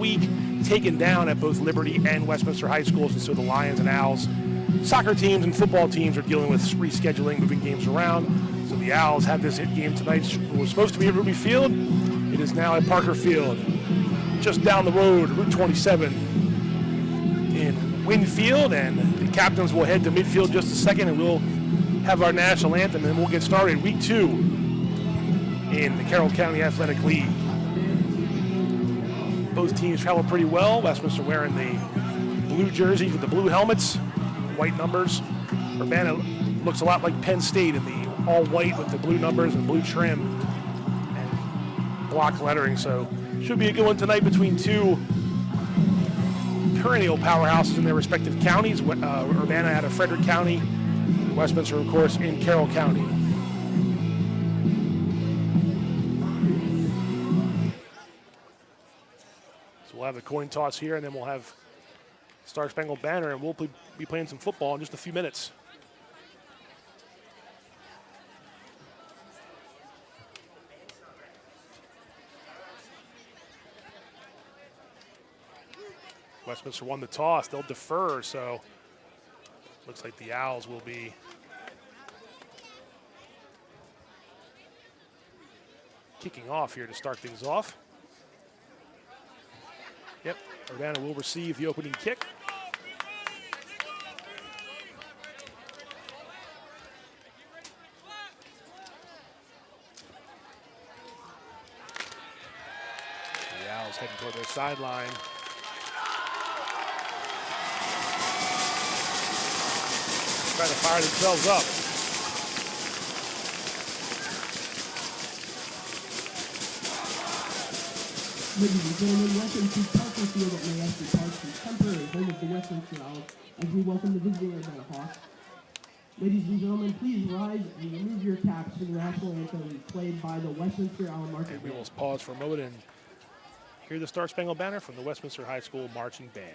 week taken down at both Liberty and Westminster high schools, and so the Lions and Owls soccer teams and football teams are dealing with rescheduling, moving games around. So the Owls have this hit game tonight. It was supposed to be at Ruby Field. It is now at Parker Field, just down the road, Route 27 in Winfield, and the captains will head to midfield just a second, and we'll have our national anthem, and we'll get started week 2 in the Carroll County Athletic League. Both teams travel pretty well. Westminster wearing the blue jerseys with the blue helmets, white numbers. Urbana looks a lot like Penn State in the all white with the blue numbers and blue trim and block lettering. So should be a good one tonight between two perennial powerhouses in their respective counties. Urbana out of Frederick County, Westminster, of course, in Carroll County. We'll have the coin toss here, and then we'll have Star Spangled Banner, and we'll be playing some football in just a few minutes. Westminster won the toss. They'll defer, so looks like the Owls will be kicking off here to start things off. Yep, Urbana will receive the opening kick. The Owls heading toward their sideline. Trying to fire themselves up. Ladies and gentlemen, welcome to Parker Field at Mayeski Park, the temporary home of the Westminster Owls, as we welcome the visiting Urbana Hawks. Ladies and gentlemen, please rise and remove your caps for the national anthem played by the Westminster Owl Marching Band. We will pause for a moment and hear the Star Spangled Banner from the Westminster High School Marching Band.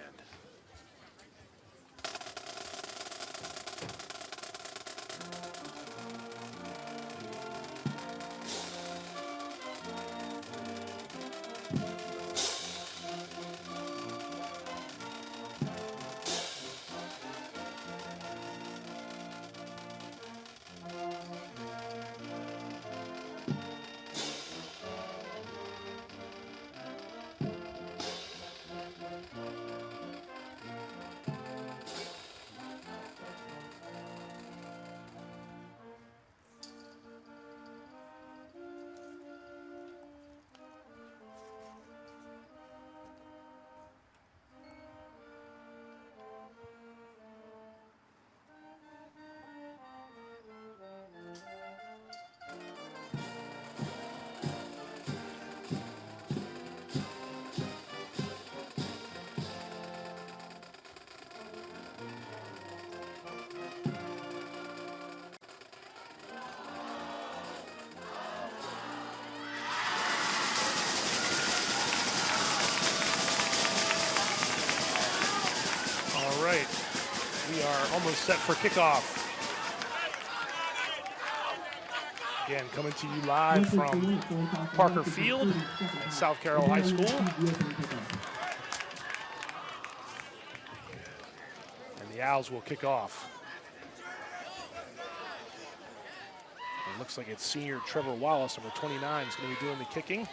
We are almost set for kickoff. Again, coming to you live from Parker Field at South Carroll High School. And the Owls will kick off. It looks like it's senior Trevor Wallace, number 29, is going to be doing the kicking.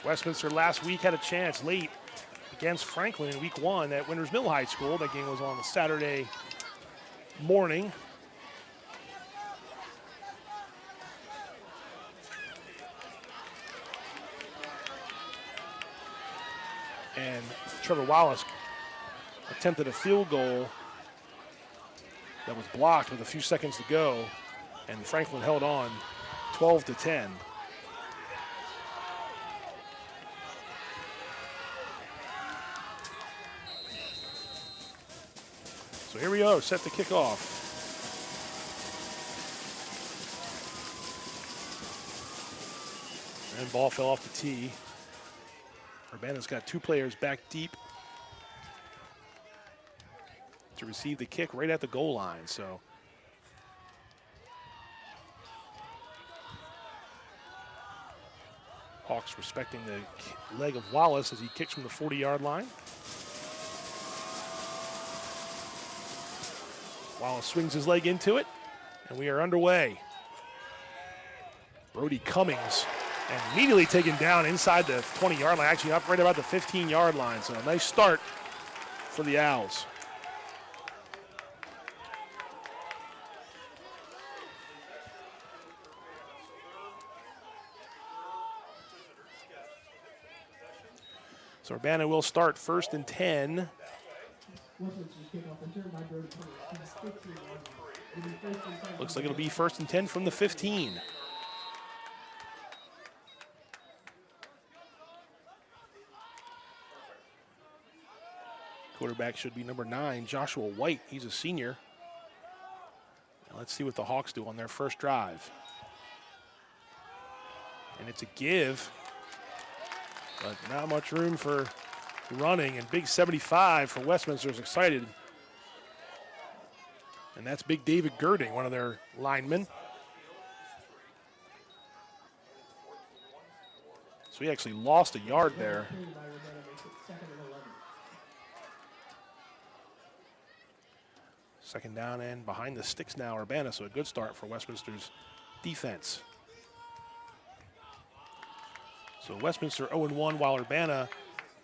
Westminster last week had a chance late against Franklin in week 1 at Winters Mill High School. That game was on a Saturday morning. And Trevor Wallace attempted a field goal that was blocked with a few seconds to go, and Franklin held on 12-10. So here we are, set to kick off. And ball fell off the tee. Urbana's got 2 players back deep to receive the kick right at the goal line. So Hawks respecting the leg of Wallace as he kicks from the 40-yard line. Wallace swings his leg into it, and we are underway. Brody Cummings, and immediately taken down inside the 20-yard line, actually up right about the 15-yard line. So a nice start for the Owls. So Urbana will start 1st and 10. Looks like it'll be 1st and 10 from the 15. Quarterback should be number 9, Joshua White. He's a senior. Now let's see what the Hawks do on their first drive. And it's a give, but not much room for running. And big 75 for Westminster is excited. And that's big David Girding, one of their linemen. So he actually lost a yard there. Second down and behind the sticks now, Urbana, so a good start for Westminster's defense. So Westminster 0-1, while Urbana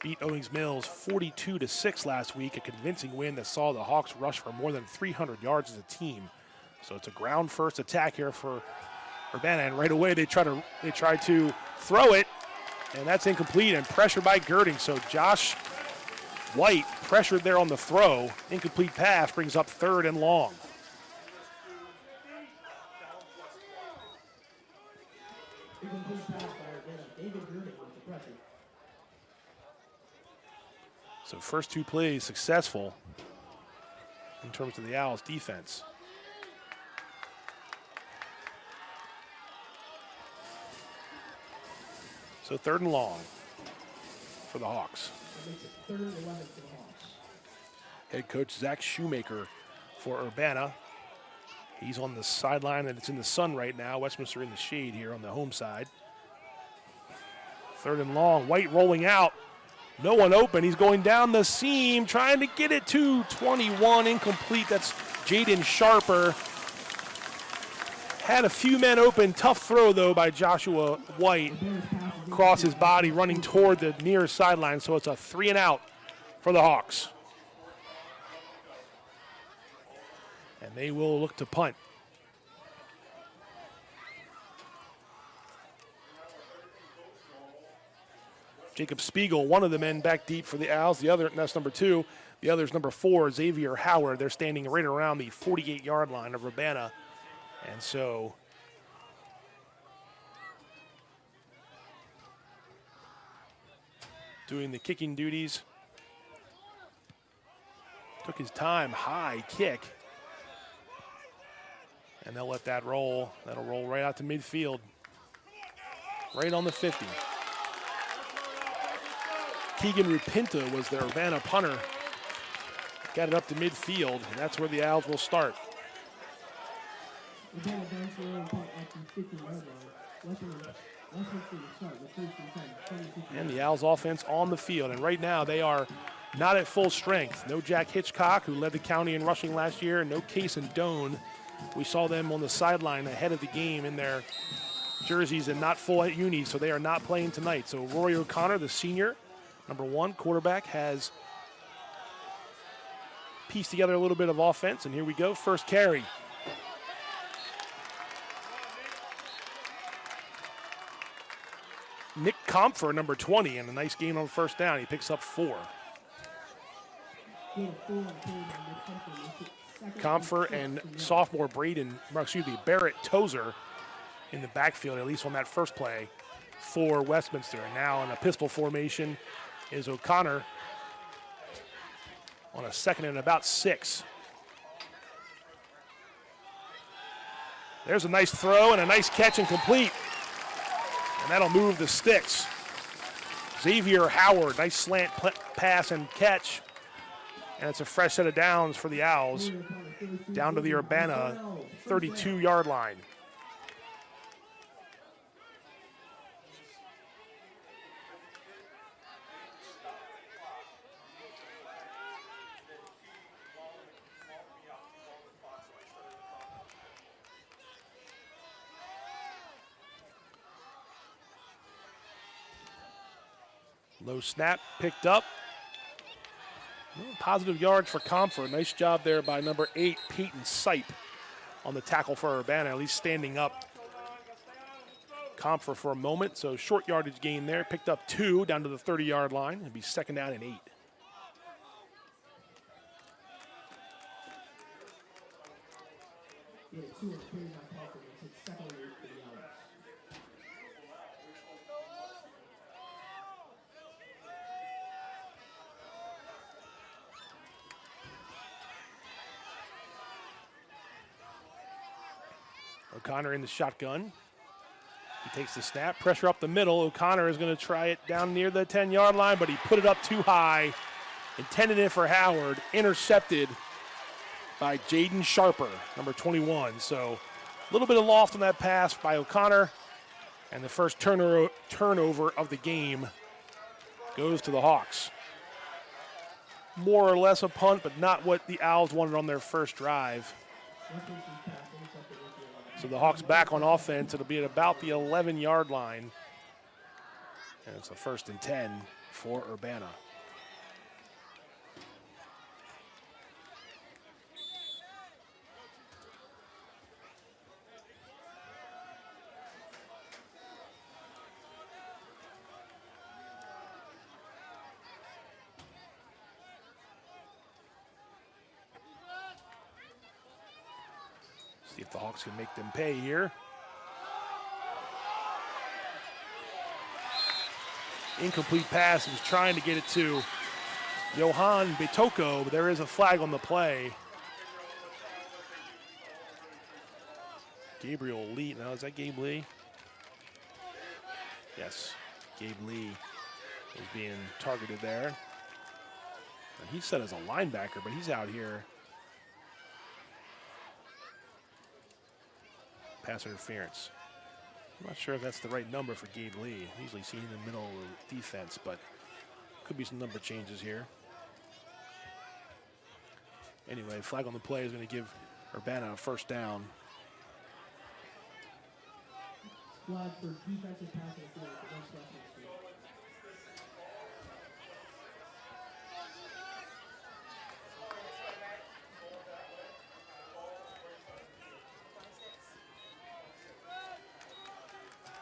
beat Owings Mills 42-6 last week, a convincing win that saw the Hawks rush for more than 300 yards as a team. So it's a ground-first attack here for Urbana, and right away they try to throw it, and that's incomplete and pressured by Girding. So Josh White pressured there on the throw. Incomplete pass brings up 3rd and long. So first 2 plays successful in terms of the Owls defense. So 3rd and long for the Hawks. Head coach Zach Shoemaker for Urbana. He's on the sideline and it's in the sun right now. Westminster in the shade here on the home side. 3rd and long, White rolling out. No one open, he's going down the seam, trying to get it to 21, incomplete. That's Jaden Sharper. Had a few men open, tough throw though by Joshua White. Across his body, running toward the near sideline, so it's a 3 and out for the Hawks. And they will look to punt. Jacob Spiegel, one of the men back deep for the Owls. The other, that's number 2. The other is number 4, Xavier Howard. They're standing right around the 48-yard line of Urbana. And so doing the kicking duties. Took his time, high kick. And they'll let that roll. That'll roll right out to midfield. Right on the 50. Keegan Rupinta was their Urbana punter. Got it up to midfield, and that's where the Owls will start. And the Owls offense on the field, and right now they are not at full strength. No Jack Hitchcock, who led the county in rushing last year, and no Case and Doan. We saw them on the sideline ahead of the game in their jerseys and not full at uni, so they are not playing tonight. So Rory O'Connor, the senior, number 1 quarterback, has pieced together a little bit of offense, and here we go, first carry. Nick Comfer, number 20, and a nice gain on first down. He picks up 4. Comfer and sophomore Barrett Tozer in the backfield, at least on that first play for Westminster. And now in a pistol formation is O'Connor on a 2nd and about 6. There's a nice throw and a nice catch and complete. And that'll move the sticks. Xavier Howard, nice slant pass and catch. And it's a fresh set of downs for the Owls down to the Urbana 32-yard line. Low snap picked up. Positive yards for Comfort. Nice job there by number 8, Peyton Sipe, on the tackle for Urbana, at least standing up Comfort for a moment. So short yardage gain there. Picked up 2 down to the 30-yard line. It'd be 2nd down and 8. Yeah, 2 on the carry by Comfort. It's 2nd and 8 for the Owls. O'Connor in the shotgun. He takes the snap, pressure up the middle. O'Connor is going to try it down near the 10-yard line, but he put it up too high. Intended it for Howard, intercepted by Jaden Sharper, number 21. So a little bit of loft on that pass by O'Connor, and the first turnover of the game goes to the Hawks. More or less a punt, but not what the Owls wanted on their first drive. So the Hawks back on offense. It'll be at about the 11-yard line. And it's a 1st and 10 for Urbana. See if the Hawks can make them pay here. Incomplete pass. He was trying to get it to Johan Bitoko, but there is a flag on the play. Gabriel Lee. Now, is that Gabe Lee? Yes, Gabe Lee is being targeted there. And he's set as a linebacker, but he's out here. Pass interference. I'm not sure if that's the right number for Gabe Lee. Usually seen in the middle of the defense, but could be some number changes here. Anyway, flag on the play is going to give Urbana a 1st down. Flag for defensive pass interference against Westminster.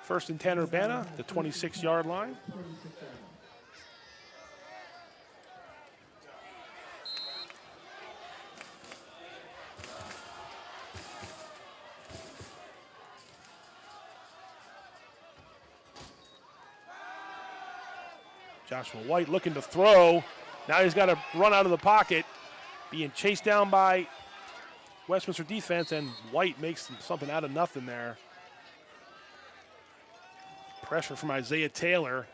First and 10 Urbana, the 26-yard line. Joshua White looking to throw. Now he's got to run out of the pocket, being chased down by Westminster defense, and White makes something out of nothing there. Pressure from Isaiah Taylor,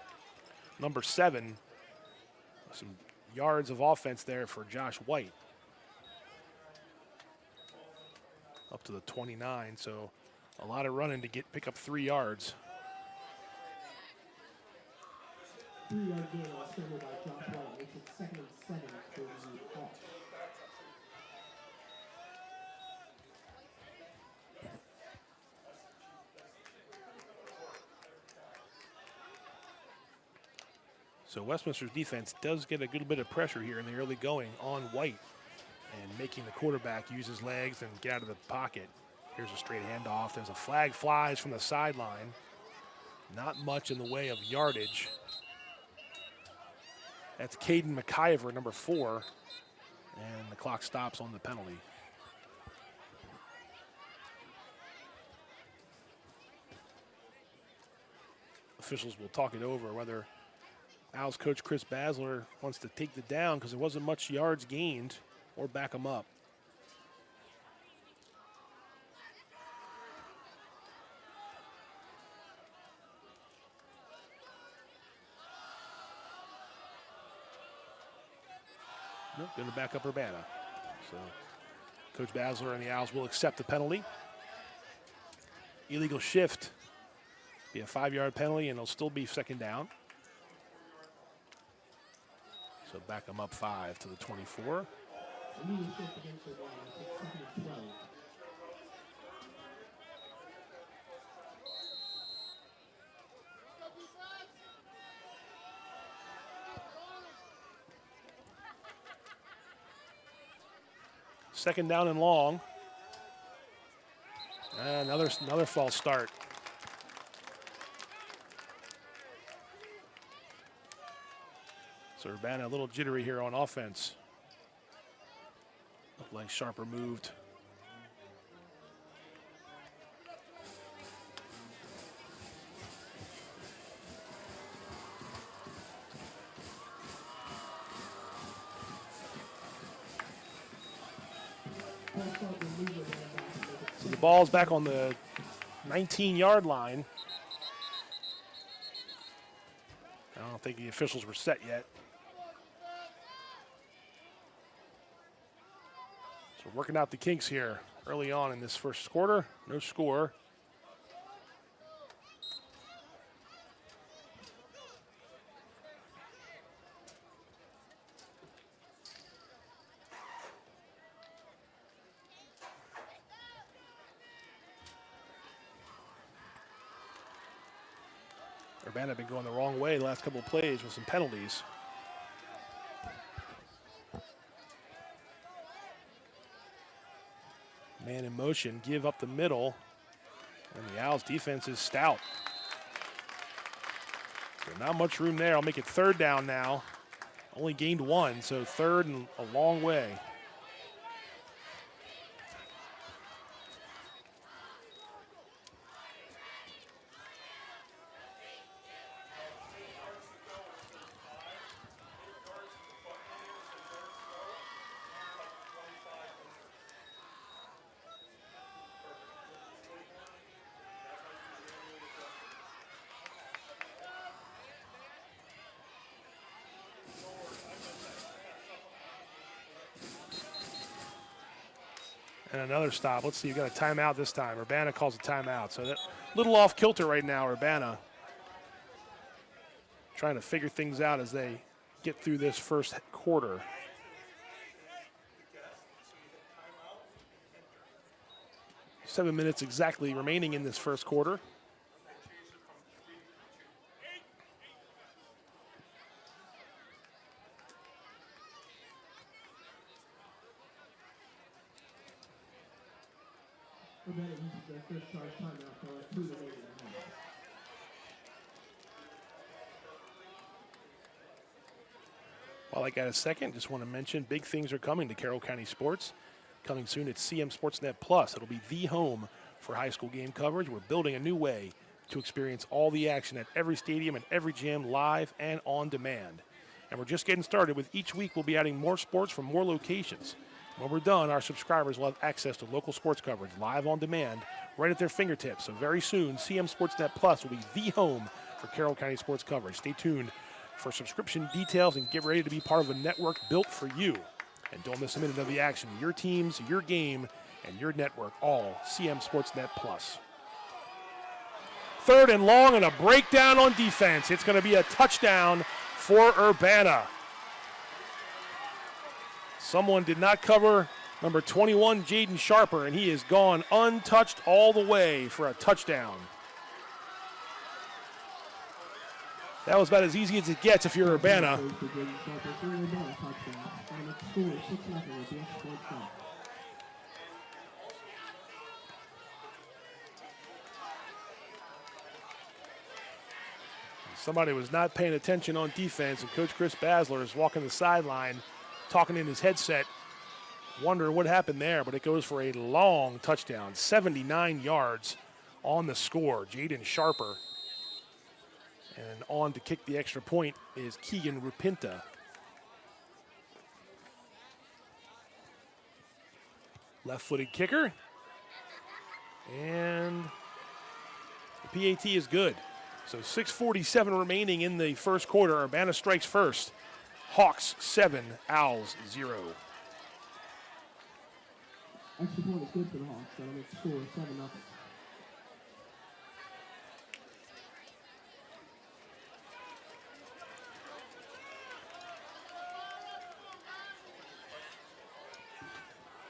number 7. Some yards of offense there for Josh White. Up to the 29, so a lot of running to pick up 3 yards. 3-yard gain on a scramble by Josh White makes it 2nd and 7 for the Hawks. So Westminster's defense does get a good bit of pressure here in the early going on White, and making the quarterback use his legs and get out of the pocket. Here's a straight handoff. There's a flag flies from the sideline. Not much in the way of yardage. That's Caden McIver, number 4, and the clock stops on the penalty. Officials will talk it over whether Owls coach Chris Basler wants to take the down, because there wasn't much yards gained, or back him up. Nope, going to back up Urbana. So Coach Basler and the Owls will accept the penalty. Illegal shift. Be a 5-yard penalty, and it'll still be 2nd down. So back them up 5 to the 24. second down and long. Another false start. So Urbana a little jittery here on offense. Looked like Sharper moved. So the ball's back on the 19-yard line. I don't think the officials were set yet. So working out the kinks here early on in this first quarter. No score. Urbana have been going the wrong way the last couple of plays with some penalties. Man in motion, give up the middle, and the Owls defense is stout. So not much room there. I'll make it third down now. Only gained one, so third and a long way. And another stop. Let's see, you've got a timeout this time. Urbana calls a timeout. So that little off kilter right now, Urbana. Trying to figure things out as they get through this first quarter. Seven minutes exactly remaining in this first quarter. While I got a second, just want to mention big things are coming to Carroll County Sports. Coming soon at CMSportsNet Plus. It'll be the home for high school game coverage. We're building a new way to experience all the action at every stadium and every gym, live and on demand. And we're just getting started with each week we'll be adding more sports from more locations. When we're done, our subscribers will have access to local sports coverage live on demand right at their fingertips. So very soon, CMSportsNet Plus will be the home for Carroll County sports coverage. Stay tuned for subscription details and get ready to be part of a network built for you. And don't miss a minute of the action. Your teams, your game, and your network, all CMSportsNet Plus. Third and long and a breakdown on defense. It's going to be a touchdown for Urbana. Someone did not cover number 21, Jaden Sharper, and he is gone untouched all the way for a touchdown. That was about as easy as it gets if you're Urbana. Somebody was not paying attention on defense, and Coach Chris Basler is walking the sideline, talking in his headset, wondering what happened there, but it goes for a long touchdown, 79 yards on the score. Jaden Sharper. And on to kick the extra point is Keegan Rupinta. Left-footed kicker. And the PAT is good. So 6:47 remaining in the first quarter. Urbana strikes first. Hawks 7, Owls 0. Extra point is good for the Hawks. That'll make the score 7-0.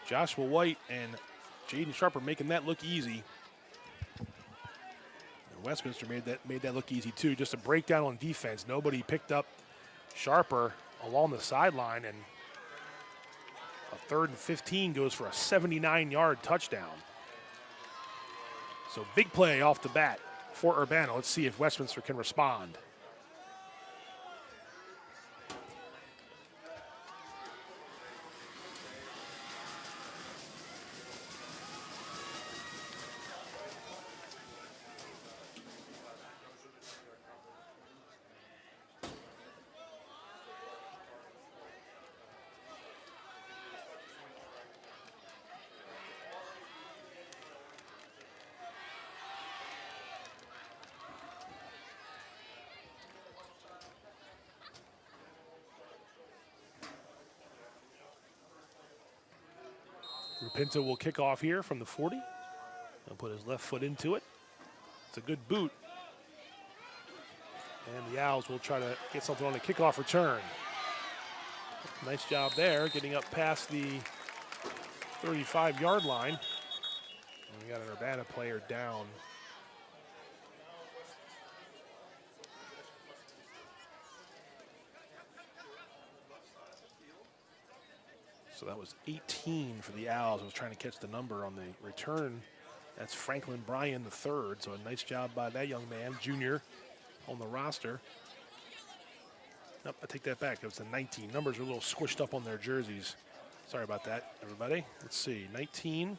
Joshua White and Jaden Sharper making that look easy. And Westminster made that look easy too. Just a breakdown on defense. Nobody picked up Sharper along the sideline, and A 3rd and 15 goes for a 79-yard touchdown. So big play off the bat for Urbana. Let's see if Westminster can respond. Pinto will kick off here from the 40. He'll put his left foot into it. It's a good boot. And the Owls will try to get something on the kickoff return. Nice job there, getting up past the 35-yard line. And we got an Urbana player down. So that was 18 for the Owls. I was trying to catch the number on the return. That's Franklin Bryan III. So a nice job by that young man, junior, on the roster. Nope, I take that back. It was a 19. Numbers are a little squished up on their jerseys. Sorry about that, everybody. Let's see, 19.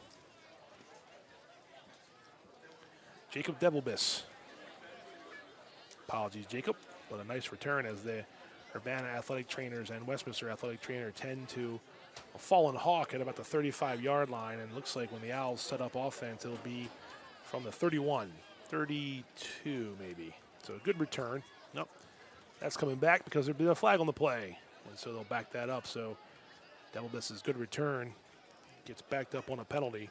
Jacob Devilbis. Apologies, Jacob, but a nice return as the Urbana athletic trainers and Westminster athletic trainer tend to a fallen hawk at about the 35-yard line, and looks like when the Owls set up offense, it'll be from the 31, 32 maybe. So a good return. Nope, that's coming back because there'd been a flag on the play, and so they'll back that up. So Devilbis' good return gets backed up on a penalty.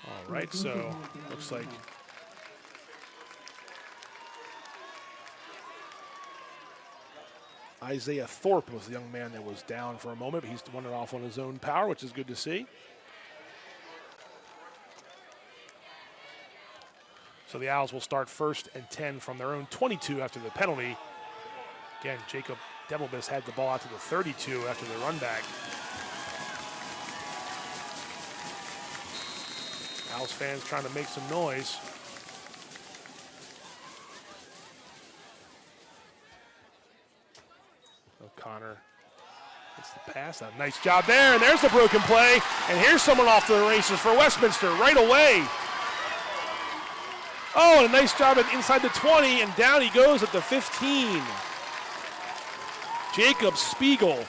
All right, so looks like Isaiah Thorpe was the young man that was down for a moment, but he's won it off on his own power, which is good to see. So the Owls will start 1st and 10 from their own 22 after the penalty. Again, Jacob Devilbis had the ball out to the 32 after the run back. Owls fans trying to make some noise. O'Connor gets the pass. A nice job there, and there's the broken play. And here's someone off to the races for Westminster right away. Oh, and a nice job at inside the 20, and down he goes at the 15. Jacob Spiegel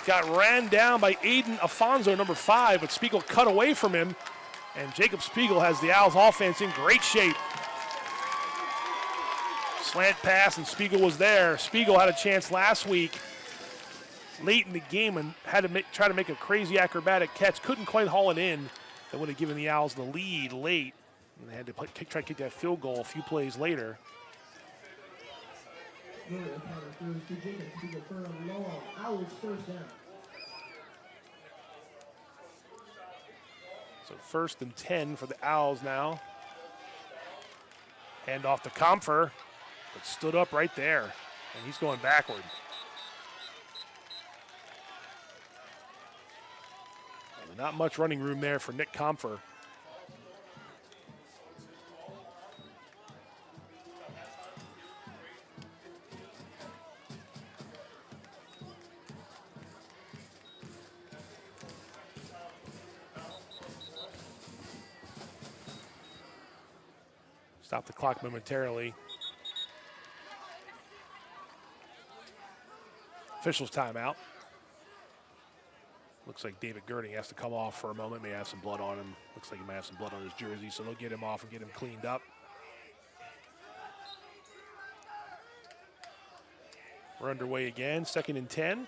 got ran down by Aiden Afonso, number 5, but Spiegel cut away from him. And Jacob Spiegel has the Owls offense in great shape. Slant pass, and Spiegel was there. Spiegel had a chance last week late in the game and had to try to make a crazy acrobatic catch. Couldn't quite haul it in. That would have given the Owls the lead late. And they had to try to kick that field goal a few plays later. So 1st and 10 for the Owls now. Hand off to Comfer, but stood up right there, and he's going backward. Not much running room there for Nick Comfer. Stop the clock momentarily. Officials timeout. Looks like David Girding has to come off for a moment. May have some blood on him. Looks like he might have some blood on his jersey, so they'll get him off and get him cleaned up. We're underway again, 2nd and 10.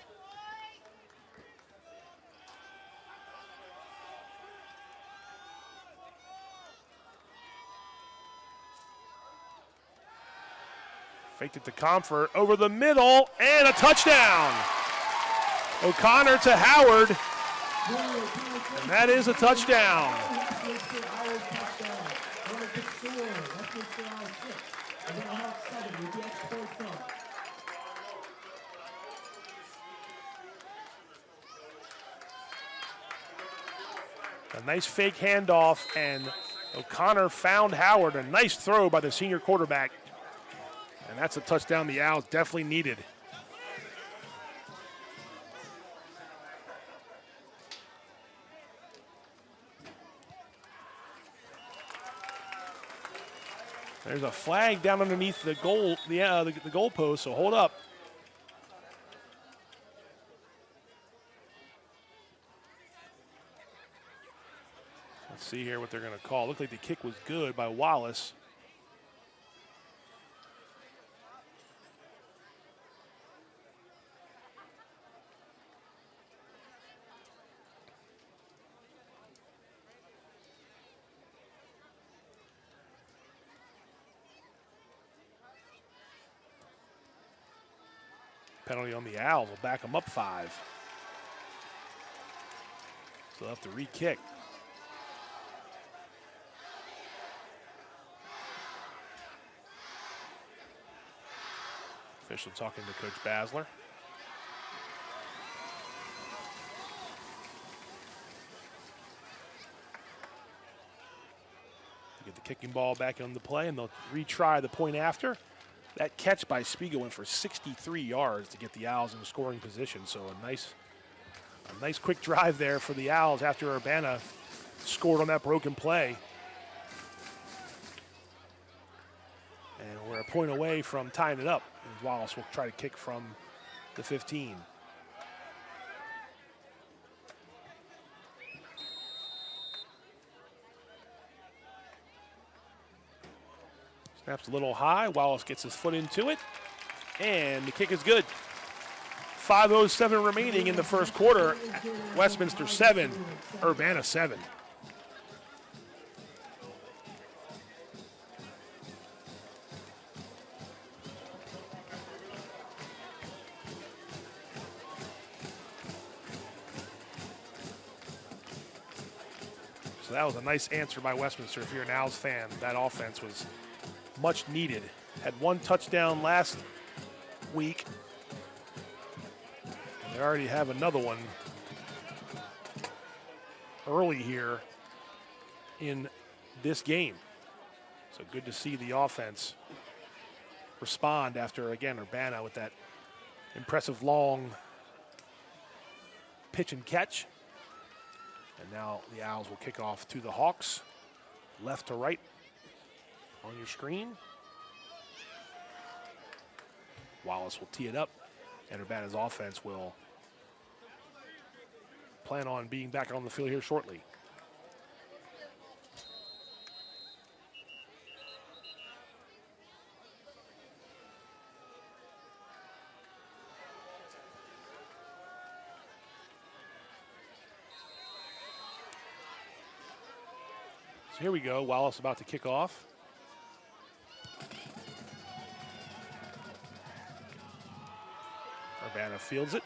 Faked it to Comfort over the middle, and a touchdown. O'Connor to Howard, and that is a touchdown. A nice fake handoff, and O'Connor found Howard. A nice throw by the senior quarterback. And that's a touchdown the Owls definitely needed. There's a flag down underneath the goal, the goalpost, so hold up. Let's see here what they're going to call. Looked like the kick was good by Wallace. Penalty on the Owls will back them up 5. So they'll have to re-kick. Official talking to Coach Basler. Get the kicking ball back on the play, and they'll retry the point after. That catch by Spiegel went for 63 yards to get the Owls in scoring position. So a nice quick drive there for the Owls after Urbana scored on that broken play. And we're a point away from tying it up. And Wallace will try to kick from the 15. Snaps a little high. Wallace gets his foot into it, and the kick is good. 5:07 remaining in the first quarter. Westminster 7, Urbana 7. So that was a nice answer by Westminster. If you're an Owls fan, that offense was much needed. Had one touchdown last week. They already have another one early here in this game. So good to see the offense respond after, again, Urbana with that impressive long pitch and catch. And now the Owls will kick off to the Hawks, left to right on your screen. Wallace will tee it up, and Urbana's offense will plan on being back on the field here shortly. So here we go, Wallace about to kick off. Urbana fields it.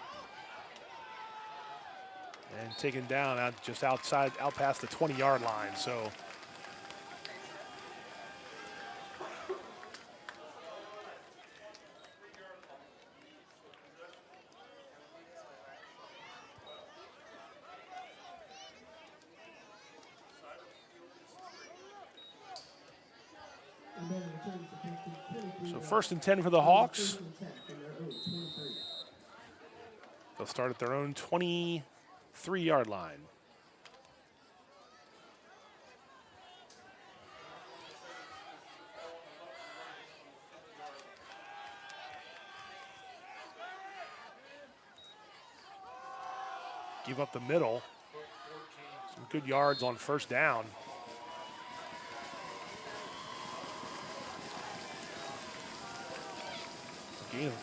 And taken down out just out past the 20-yard line. So first and 10 for the Hawks. They'll start at their own 23-yard line. Give up the middle. Some good yards on first down.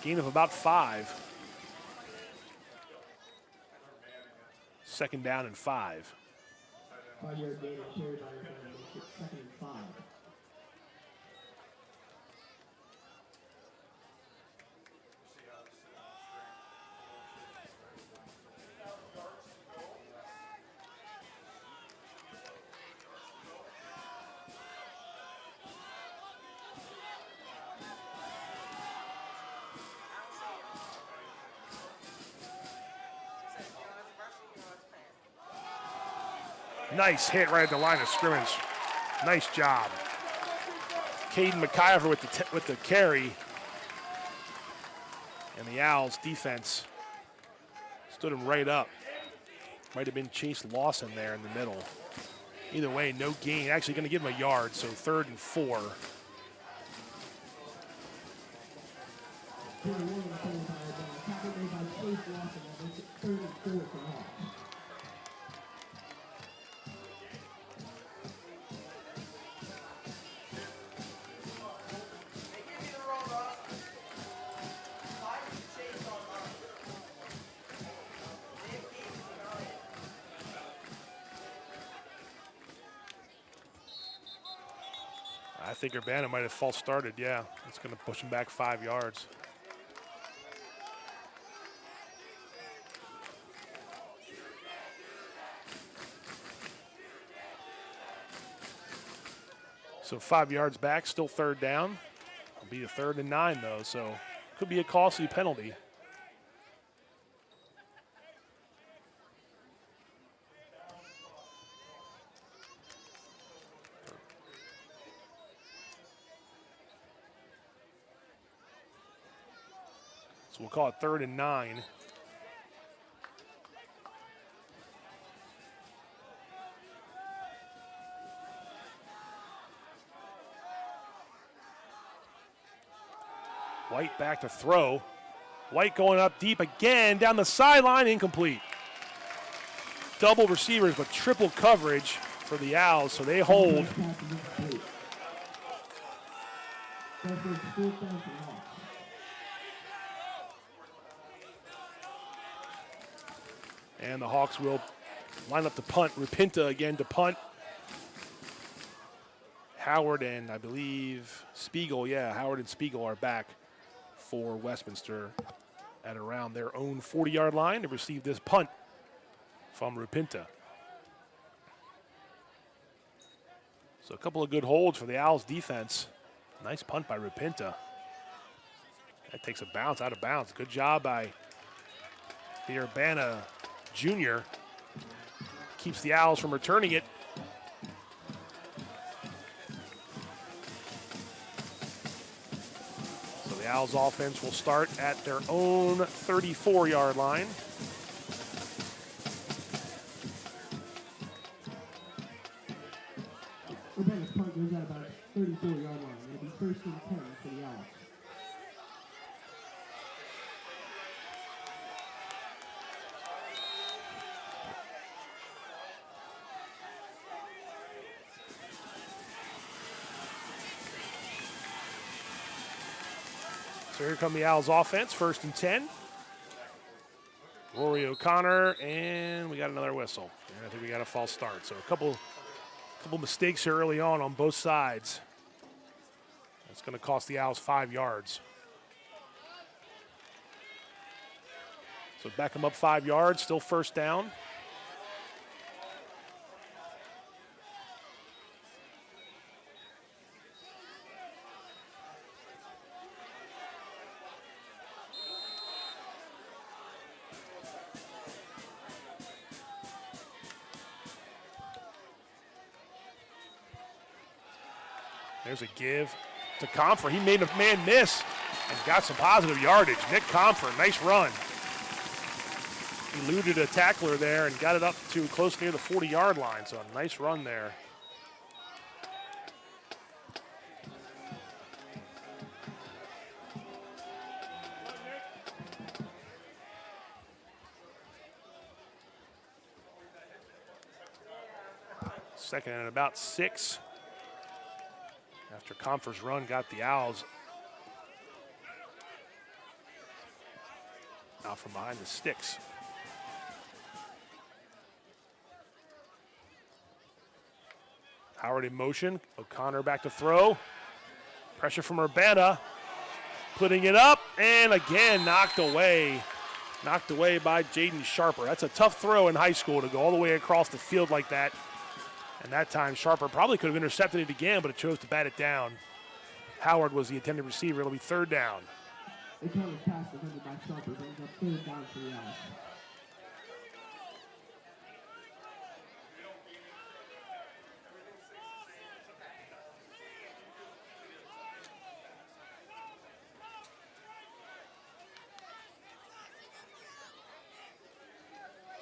Gain of about 5. Second down and 5. 5-yard gain of carry by Urbana makes it 2nd and 5. Nice hit right at the line of scrimmage. Nice job. Caden McIver with the carry. And the Owls defense stood him right up. Might have been Chase Lawson there in the middle. Either way, no gain. Actually going to give him a yard, so 3rd and 4. I think Urbana might have false started, yeah. It's going to push him back 5 yards. So 5 yards back, still 3rd down. It'll be a 3rd and 9 though, so could be a costly penalty. So we'll call it 3rd and 9. White back to throw. White going up deep again, down the sideline, incomplete. Double receivers, but triple coverage for the Owls, so they hold. And the Hawks will line up to punt. Rupinta again to punt. Howard and I believe Spiegel, Howard and Spiegel are back for Westminster at around their own 40-yard line to receive this punt from Rupinta. So a couple of good holds for the Owls defense. Nice punt by Rupinta. That takes a bounce out of bounds. Good job by the Urbana junior. Keeps the Owls from returning it. So the Owls offense will start at their own 34-yard line. Urbana's punt goes at about 34-yard line. It'll be 1st and 10 for the Owls. So here come the Owls offense, 1st and 10. Rory O'Connor, and we got another whistle. And I think we got a false start. So a couple mistakes here early on both sides. That's going to cost the Owls 5 yards. So back them up 5 yards, still 1st down. There's a give to Comfer. He made a man miss and got some positive yardage. Nick Comfer, nice run. Eluded a tackler there and got it up to close near the 40-yard line. So a nice run there. Second and about 6. After Comfer's run got the Owls out from behind the sticks. Howard in motion. O'Connor back to throw. Pressure from Urbana. Putting it up and again knocked away. Knocked away by Jaden Sharper. That's a tough throw in high school to go all the way across the field like that. And that time, Sharper probably could have intercepted it again, but it chose to bat it down. Howard was the intended receiver. It'll be 3rd down. O'Connor's pass defended by Sharper brings up 3rd down for the Owls.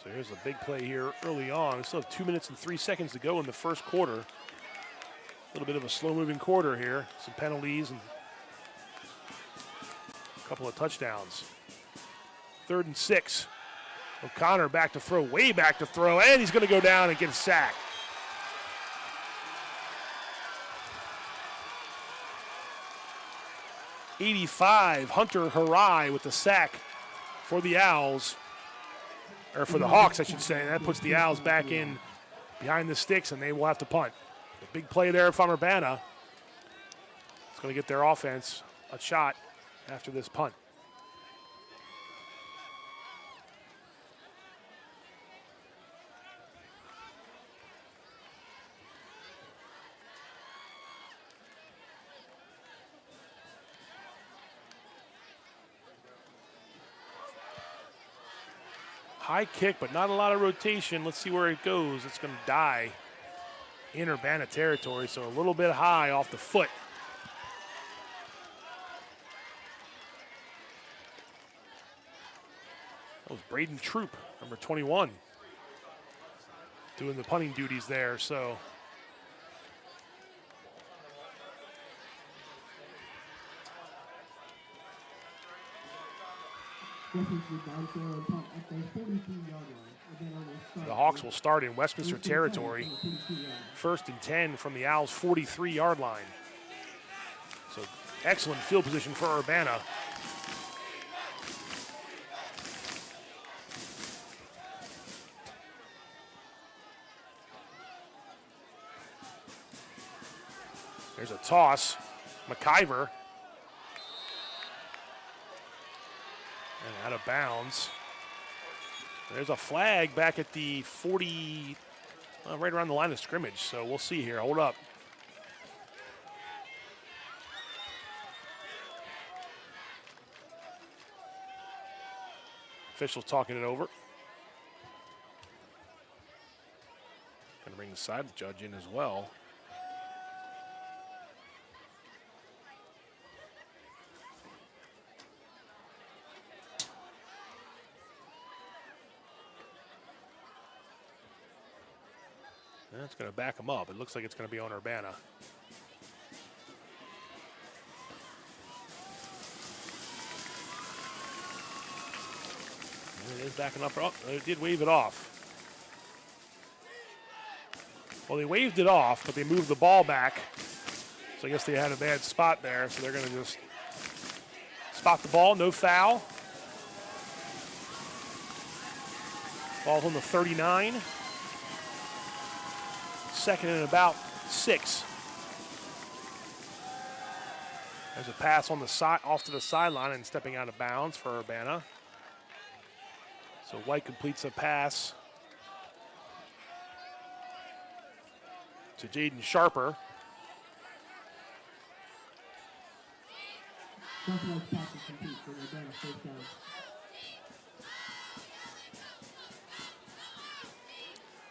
So here's a big play here early on. We still have 2 minutes and 3 seconds to go in the first quarter. A little bit of a slow-moving quarter here. Some penalties and a couple of touchdowns. 3rd and 6. O'Connor back to throw, way back to throw, and he's going to go down and get a sack. '85, Hunter Harai with the sack for the Owls, or for the Hawks, I should say. That puts the Owls back in behind the sticks, and they will have to punt. A big play there from Urbana. It's going to get their offense a shot after this punt. High kick, but not a lot of rotation. Let's see where it goes. It's going to die in Urbana territory, so a little bit high off the foot. That was Braden Troop, number 21, doing the punting duties there. So the Hawks will start in Westminster territory. 1st and 10 from the Owls' 43-yard line. So excellent field position for Urbana. There's a toss. McIver. And out of bounds. There's a flag back at the 40, right around the line of scrimmage. So we'll see here. Hold up. Officials talking it over. Going to bring the side judge in as well. That's going to back him up. It looks like it's going to be on Urbana. And it is backing up. Oh, they did wave it off. Well, they waved it off, but they moved the ball back. So I guess they had a bad spot there. So they're going to just spot the ball. No foul. Ball's on the 39. 2nd and about 6. There's a pass on the side, off to the sideline and stepping out of bounds for Urbana. So White completes a pass to Jaden Sharper.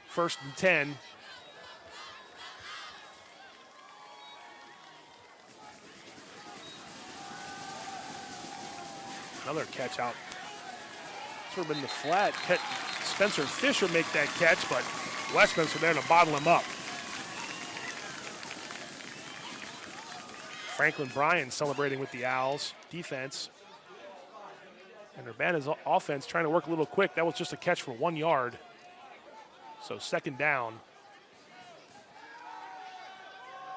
First and 10. Another catch out. Sort of in the flat. Spencer Fisher make that catch, but Westminster there to bottle him up. Franklin Bryan celebrating with the Owls defense. And Urbana's offense trying to work a little quick. That was just a catch for 1 yard. So 2nd down.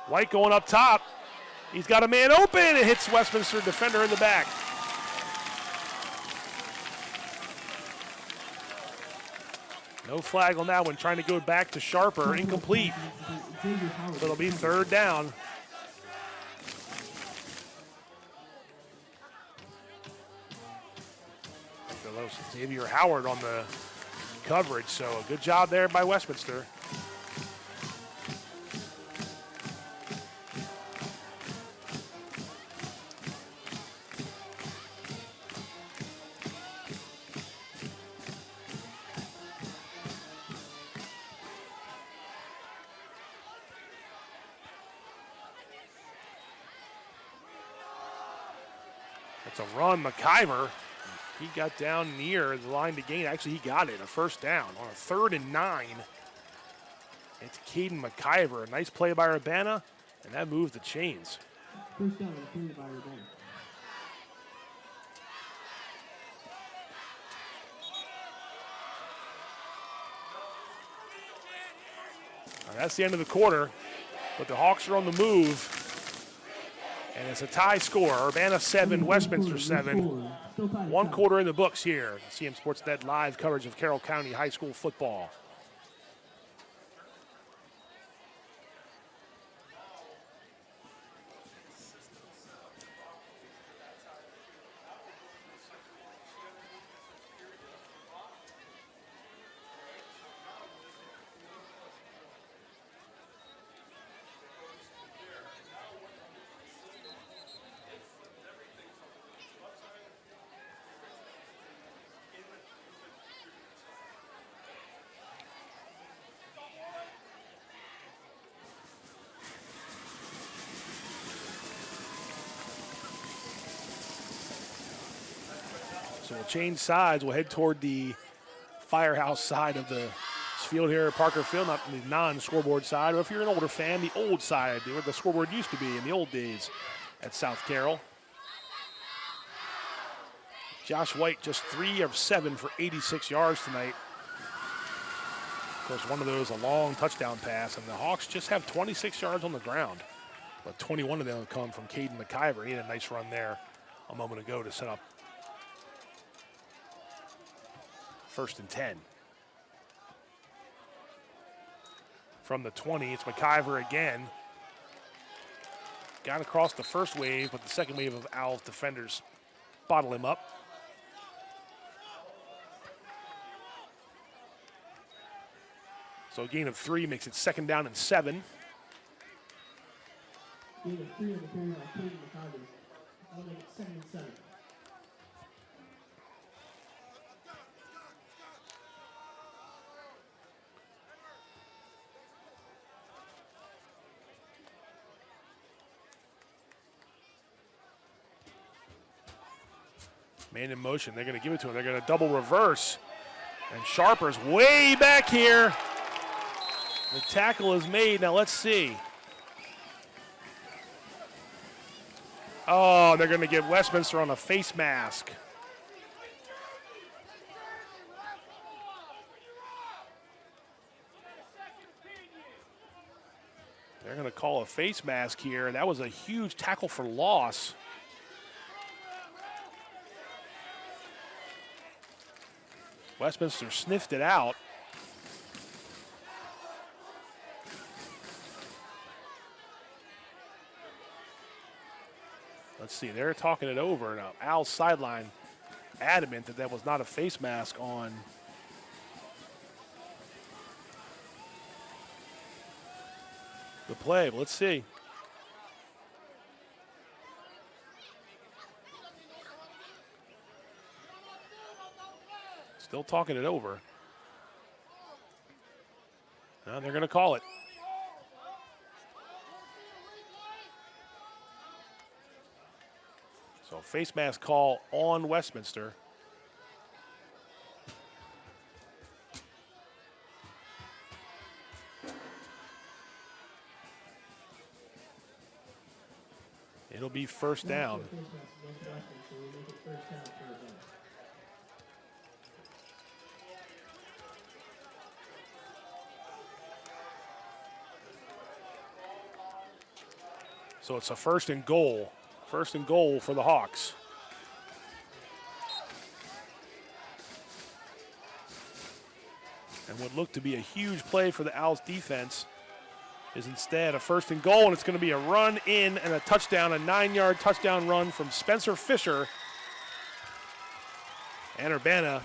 White going up top. He's got a man open. It hits Westminster defender in the back. No flag on that one, trying to go back to Sharper, incomplete. So it'll be 3rd down. Xavier Howard on the coverage, so a good job there by Westminster. It's a run, McIver He got down near the line to gain. Actually, he got it, a first down on a 3rd and 9. It's Caden McIver. A nice play by Urbana, and that moves the chains. First down, carried by Urbana. That's the end of the quarter, but the Hawks are on the move. And it's a tie score. Urbana 7, Westminster 7. 1 quarter in the books here. CMSportsNet live coverage of Carroll County High School football. So we'll change sides. We'll head toward the Firehouse side of the field here at Parker Field, not the non-scoreboard side. Or if you're an older fan, the old side, where the scoreboard used to be in the old days at South Carroll. Josh White just 3 of 7 for 86 yards tonight. Of course, one of those a long touchdown pass, and the Hawks just have 26 yards on the ground. But 21 of them have come from Caden McIver. He had a nice run there a moment ago to set up 1st and 10. From the 20, it's McIver again. Got across the first wave, but the second wave of Owls defenders bottle him up. So a gain of 3 makes it 2nd down and 7. Gain of 3 on the carry by Caden McIver. That'll make it 2nd and 7. Man in motion. They're going to give it to him. They're going to double reverse. And Sharper's way back here. The tackle is made. Now let's see. Oh, they're going to give Westminster on a face mask. They're going to call a face mask here. That was a huge tackle for loss. Westminster sniffed it out. Let's see, they're talking it over. Now, Al's sideline adamant that that was not a face mask on the play. But let's see. Still talking it over. Now they're going to call it. So face mask call on Westminster. It'll be 1st down. So it's a 1st and goal. 1st and goal for the Hawks. And what looked to be a huge play for the Owls defense is instead a 1st and goal, and it's going to be a run in and a touchdown, a 9-yard touchdown run from Spencer Fisher. And Urbana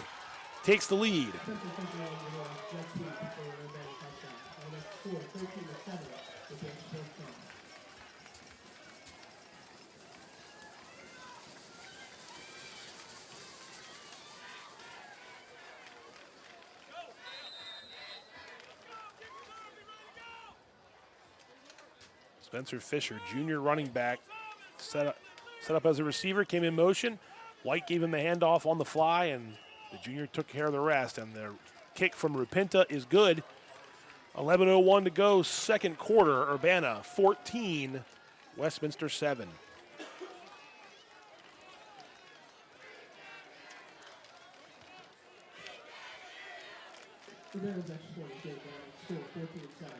takes the lead. Spencer Fisher, junior running back, set up as a receiver, came in motion, White gave him the handoff on the fly, and the junior took care of the rest. And the kick from Rupinta is good. 11:01 to go, second quarter. Urbana 14, Westminster 7. Urbana's extra point is good, score 14-7.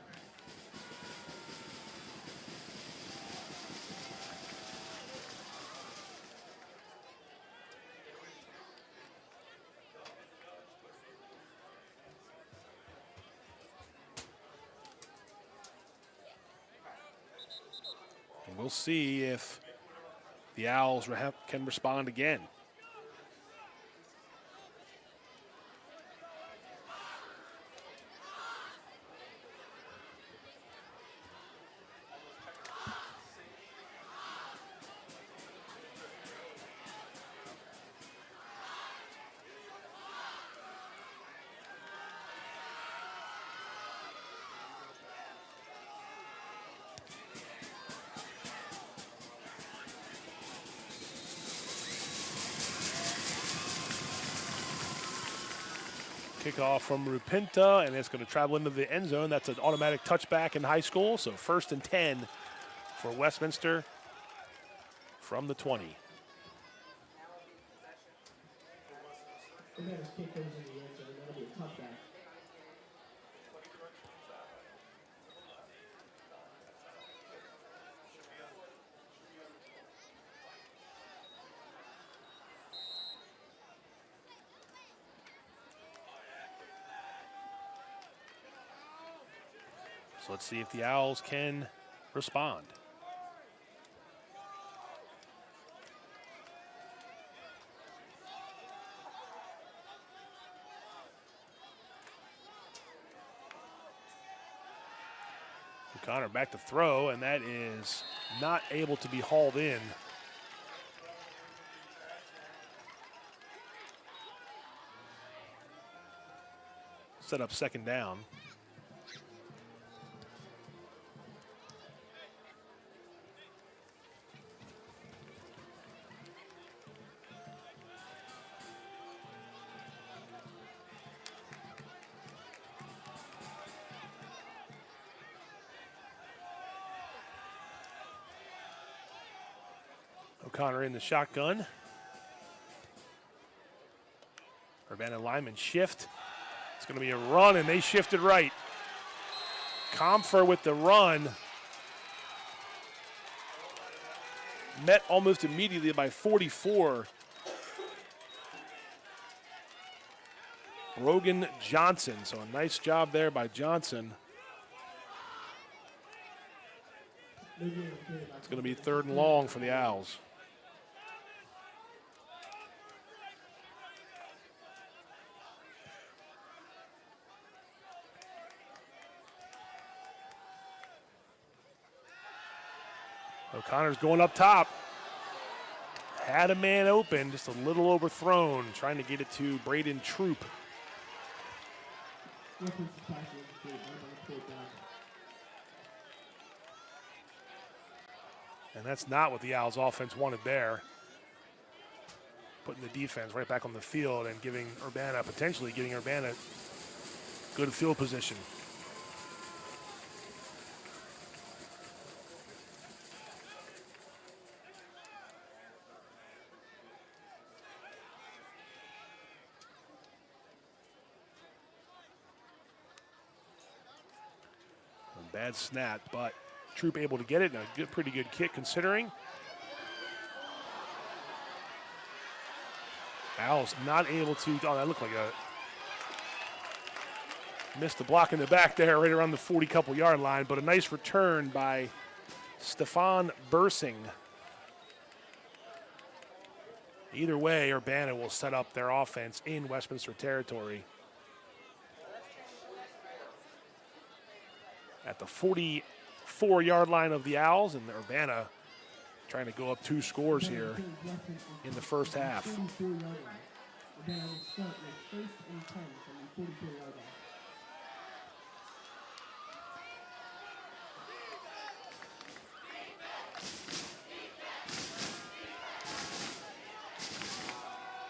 We'll see if the Owls can respond again. Kickoff from Rupinta, and it's going to travel into the end zone. That's an automatic touchback in high school, so 1st and 10 for Westminster from the 20. Urbana's kick goes in the end zone. That'll be a touchback. So let's see if the Owls can respond. O'Connor back to throw, and that is not able to be hauled in. Set up second down. O'Connor in the shotgun. Urbana linemen shift. It's going to be a run, and they shifted right. Comfer with the run. Met almost immediately by 44. Brogan Johnson, so a nice job there by Johnson. It's going to be 3rd and long for the Owls. O'Connor's going up top. Had a man open, just a little overthrown, trying to get it to Braden Troop. And that's not what the Owls offense wanted there. Putting the defense right back on the field and potentially giving Urbana good field position. Bad snap, but Troop able to get it, and a pretty good kick considering. Owls not able to, oh, that looked like missed the block in the back there, right around the 40-couple yard line, but a nice return by Stefan Bursing. Either way, Urbana will set up their offense in Westminster territory. At the 44-yard line of the Owls, and Urbana trying to go up 2 scores here in the first half.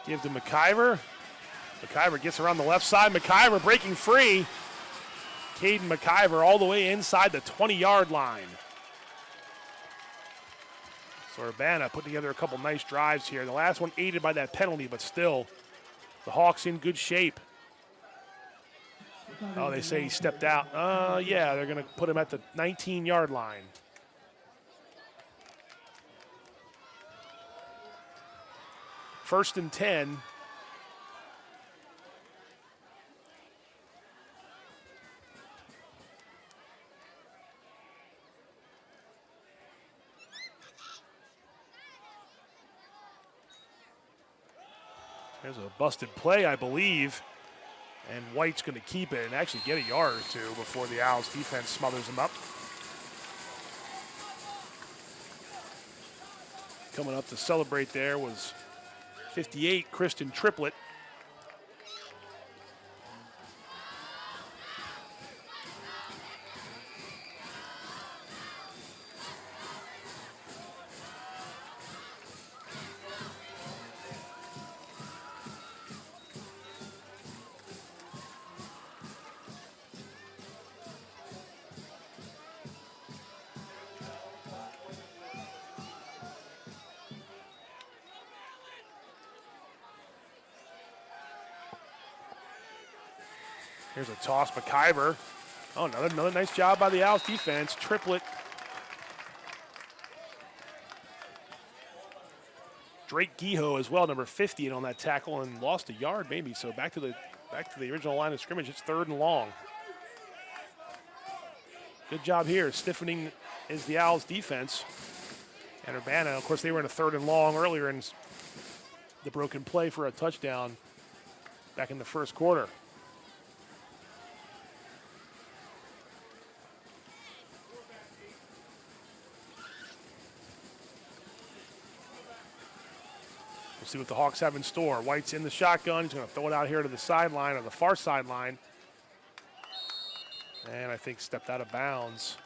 Give to McIver. McIver gets around the left side. McIver breaking free. Caden McIver all the way inside the 20-yard line. So Urbana put together a couple nice drives here. The last one aided by that penalty, but still, the Hawks in good shape. Oh, they say he stepped out. Yeah, they're going to put him at the 19-yard line. First and 10. There's a busted play, I believe. And White's going to keep it and actually get a yard or two before the Owls defense smothers him up. Coming up to celebrate there was 58, Kristen Triplett. Here's a toss, McIver. Oh, another nice job by the Owls defense. Triplett. Drake Geho as well, number 50, on that tackle, and lost a yard maybe. So back to the original line of scrimmage. It's 3rd and long. Good job here. Stiffening is the Owls defense. And Urbana, of course, they were in a 3rd and long earlier in the broken play for a touchdown back in the first quarter. See what the Hawks have in store. White's in the shotgun. He's going to throw it out here to the sideline, or the far sideline. And I think stepped out of bounds.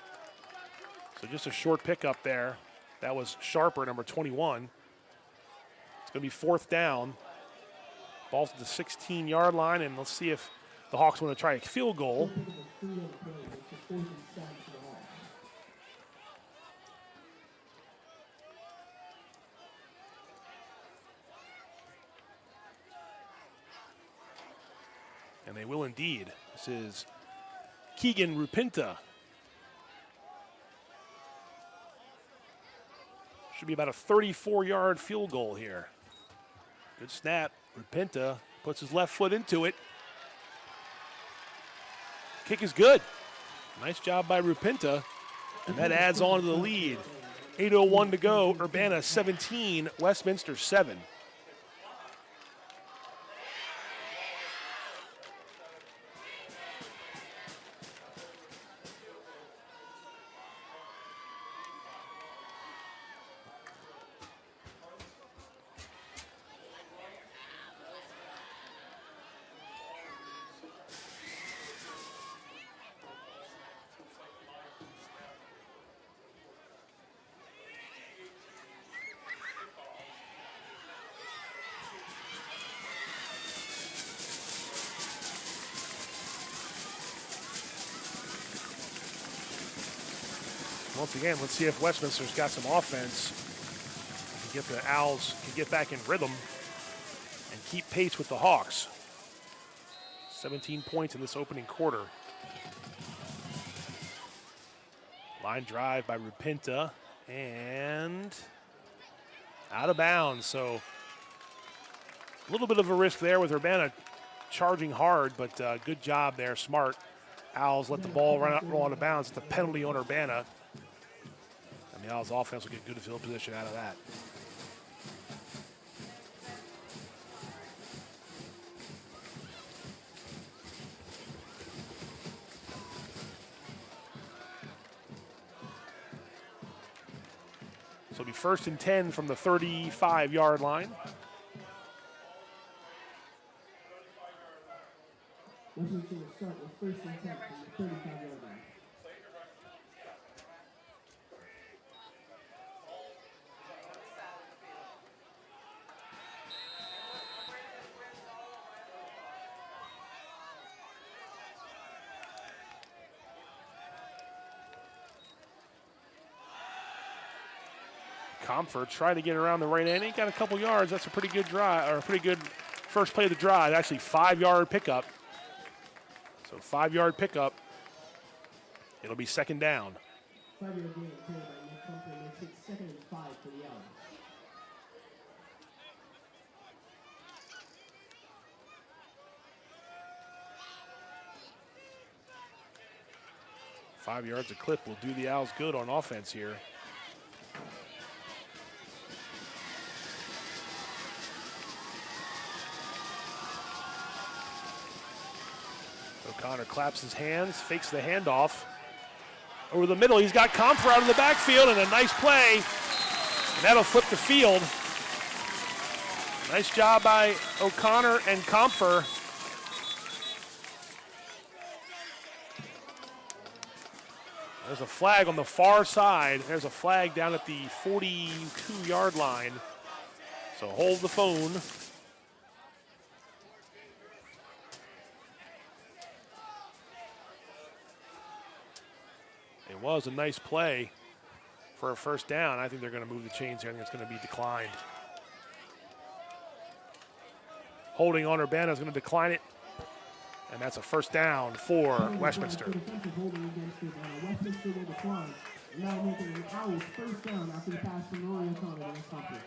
So just a short pickup there. That was Sharper, number 21. It's going to be 4th down. Ball's at the 16-yard line, and let's see if the Hawks want to try a field goal. And they will indeed. This is Keegan Rupinta. Should be about a 34-yard field goal here. Good snap. Rupinta puts his left foot into it. Kick is good. Nice job by Rupinta. And that adds on to the lead. 8:01 to go. Urbana 17, Westminster 7. Once again, let's see if Westminster's got some offense. Get the Owls can get back in rhythm and keep pace with the Hawks. 17 points in this opening quarter. Line drive by Rupinta and out of bounds. So a little bit of a risk there with Urbana charging hard, but good job there, smart. Owls let the ball roll out of bounds. It's a penalty on Urbana. And the Owls offense will get good field position out of that. So it'll be 1st and 10 from the 35-yard line. Washington will start with 1st and 10 from the 35-yard line. Comfort trying to get around the right end. He got a couple yards. That's a pretty good drive, or a pretty good first play of the drive. Actually, 5-yard pickup. So 5-yard pickup. It'll be second down. 5-yard gain carried by Nick Comfort makes it 2nd and 5 for the Owls. 5 yards a clip will do the Owls good on offense here. O'Connor claps his hands, fakes the handoff. Over the middle, he's got Comfort out of the backfield, and a nice play. And that'll flip the field. Nice job by O'Connor and Comfort. There's a flag on the far side. There's a flag down at the 42-yard line. So hold the phone. It was a nice play for a first down. I think they're going to move the chains here. I think it's going to be declined. Holding on Urbana is going to decline it. And that's a first down for Westminster. Westminster will decline. Now making an Owls first down after the pass from Rory O'Connor against Comfort.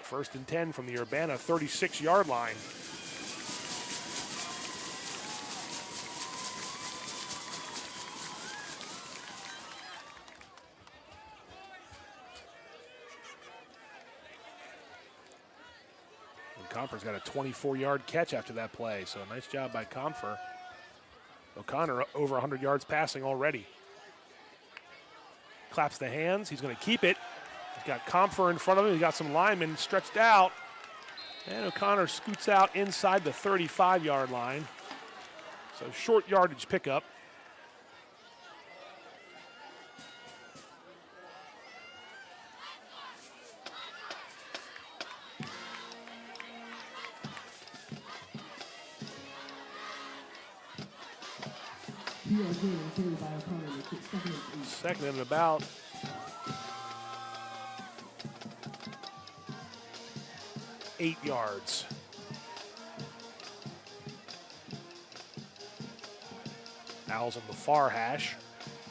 1st and 10 from the Urbana 36-yard line. Comfort's got a 24-yard catch after that play, so nice job by Comfort. O'Connor over 100 yards passing already. Claps the hands. He's going to keep it. He's got Comfort in front of him. He's got some linemen stretched out. And O'Connor scoots out inside the 35-yard line. So short yardage pickup. Second and about. Eight yards. Owls on the far hash.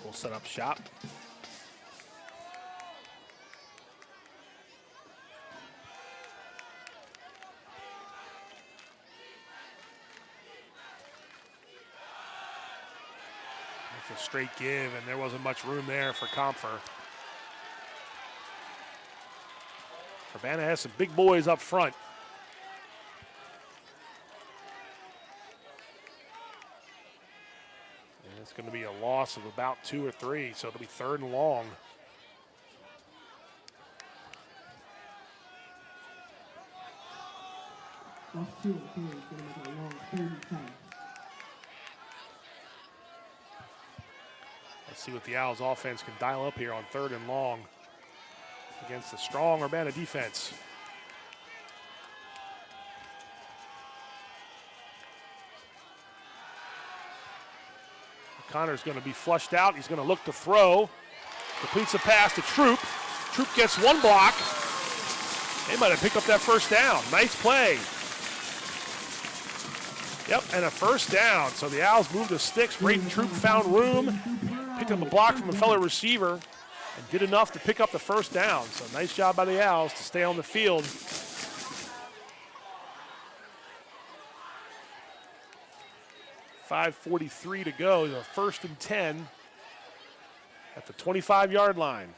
We'll set up shop. A straight give, and there wasn't much room there for Comfort. Urbana has some big boys up front. And it's going to be a loss of about 2 or 3, so it'll be 3rd and long. Lost 2 and 3 is going to make it a long 3rd and 10. Let's see what the Owls offense can dial up here on 3rd and long against the strong Urbana defense. Connor's going to be flushed out. He's going to look to throw. Completes a pass to Troop. Troop gets one block. They might have picked up that first down. Nice play. Yep, and a first down. So the Owls moved the sticks. Brayden Troop found room. Picked up a block from a fellow receiver and did enough to pick up the first down. So nice job by the Owls to stay on the field. .5:43 to go. 1st and 10 at the 25-yard line.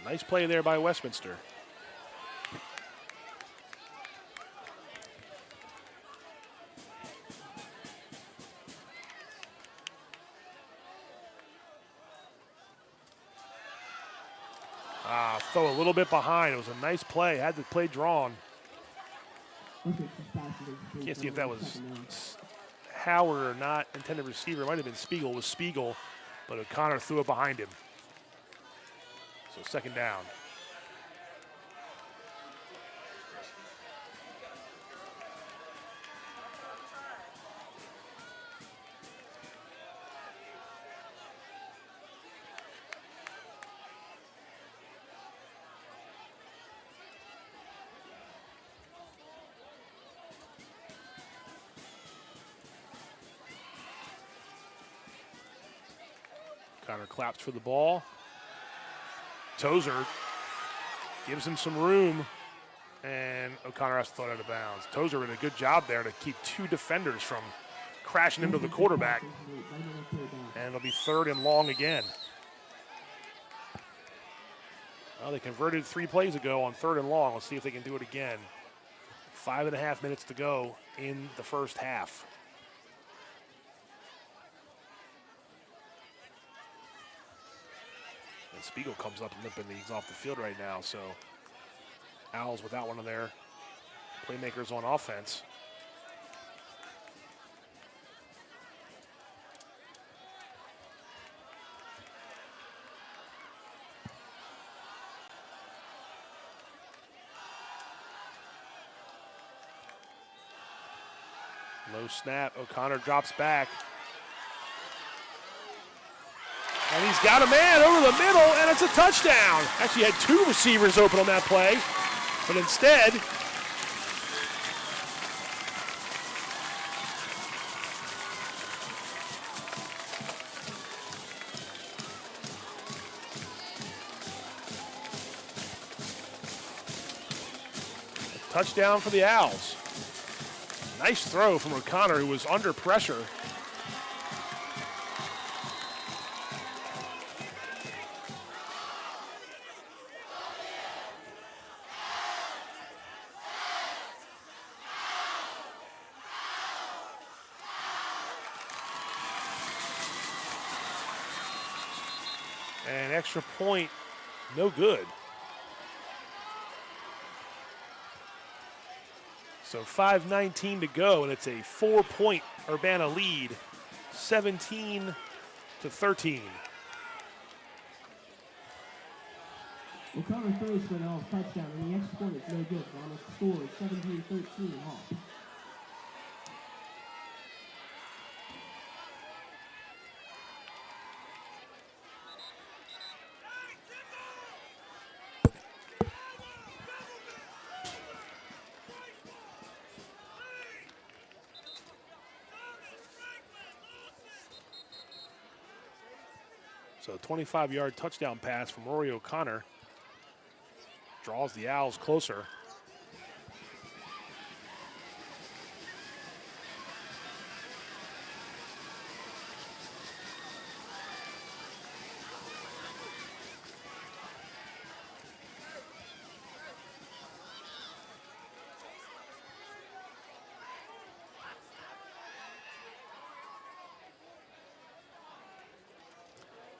Nice play there by Westminster. Throw a little bit behind. It was a nice play. Had the play drawn. Can't see if that was Howard or not. Intended receiver. It might have been Spiegel. It was Spiegel, but O'Connor threw it behind him. So 2nd down. O'Connor claps for the ball. Tozer gives him some room, and O'Connor has to throw it out of bounds. Tozer did a good job there to keep two defenders from crashing into the quarterback. And it'll be 3rd and long again. Well, they converted 3 plays ago on 3rd and long. Let's see if they can do it again. 5.5 minutes to go in the first half. And Spiegel comes up limping. He's off the field right now, so Owls without one of their playmakers on offense. Low snap, O'Connor drops back. And he's got a man over the middle, and it's a touchdown. Actually had 2 receivers open on that play, but instead, a touchdown for the Owls. Nice throw from O'Connor, who was under pressure. And extra point, no good. So 5:19 to go, and it's a 4-point Urbana lead, 17-13. O'Connor throws for an Owls touchdown, and the extra point is no good. Ronald scores 17-13 Hawks. So a 25-yard touchdown pass from Rory O'Connor draws the Owls closer.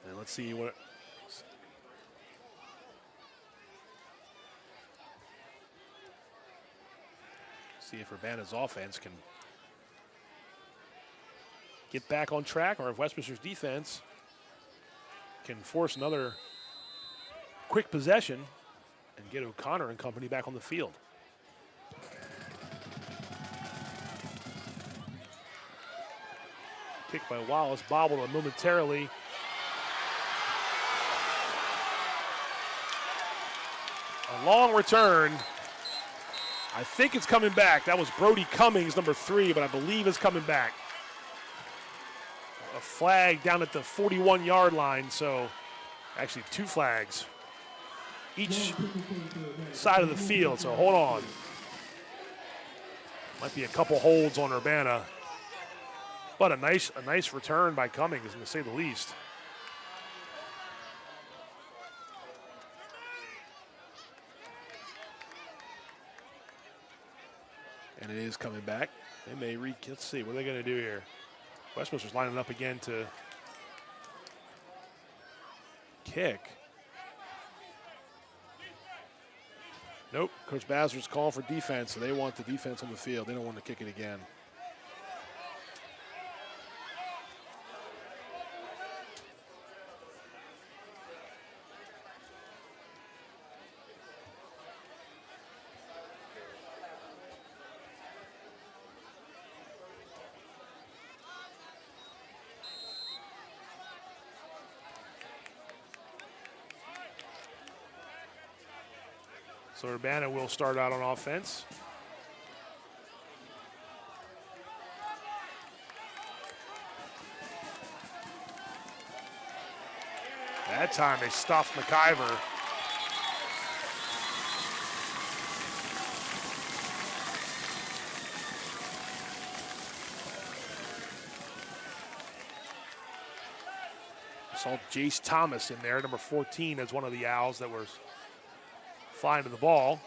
And let's see what. See if Urbana's offense can get back on track, or if Westminster's defense can force another quick possession and get O'Connor and company back on the field. Kick by Wallace, bobbled momentarily. A long return. I think it's coming back. That was Brody Cummings, number 3, but I believe it's coming back. A flag down at the 41-yard line, so actually 2 flags each side of the field, so hold on. Might be a couple holds on Urbana, but a nice return by Cummings, to say the least. And it is coming back. They may let's see, what are they going to do here? Westminster's lining up again to kick. Nope, Coach Bazer's calling for defense, so they want the defense on the field. They don't want to kick it again. So Urbana will start out on offense. That time they stuffed McIver. Saw Jace Thomas in there, number 14, as one of the Owls that was flying to the ball.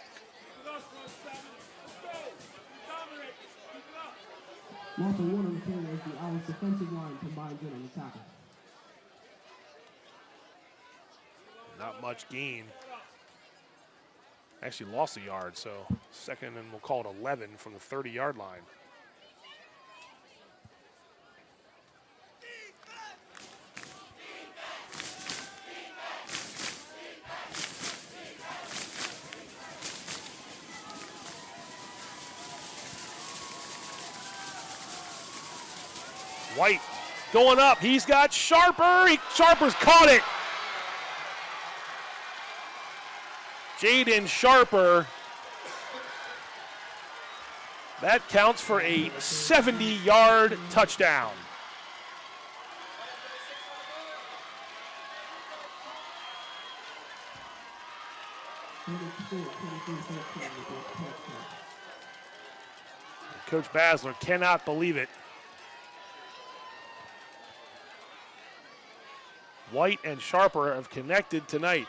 Also, one of the players, the Owls defensive line combines in on the tackle. Not much gain. Actually lost a yard, so second and we'll call it 11 from the 30-yard line. White going up. He's got Sharper. Sharper's caught it. Jaden Sharper. That counts for a 70-yard touchdown. Coach Basler cannot believe it. White and Sharper have connected tonight.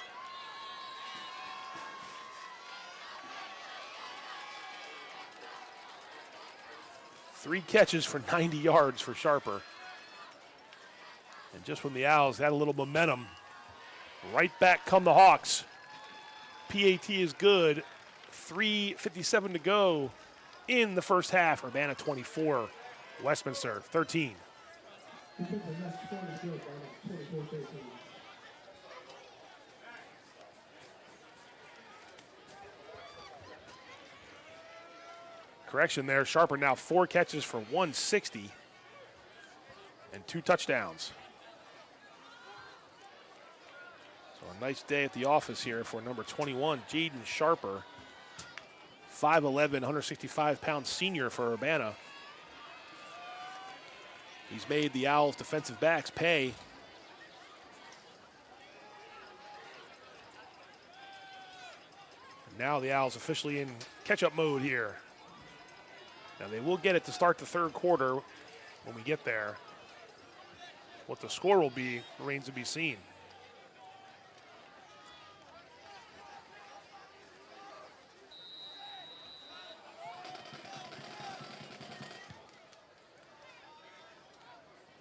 Three catches for 90 yards for Sharper. And just when the Owls had a little momentum, right back come the Hawks. PAT is good. 3:57 to go in the first half. Urbana 24, Westminster 13. Correction there, Sharper now 4 catches for 160 and 2 touchdowns. So a nice day at the office here for number 21, Jaden Sharper. 5'11", 165-pound senior for Urbana. He's made the Owls defensive backs pay. And now the Owls officially in catch-up mode here. Now they will get it to start the third quarter when we get there. What the score will be remains to be seen.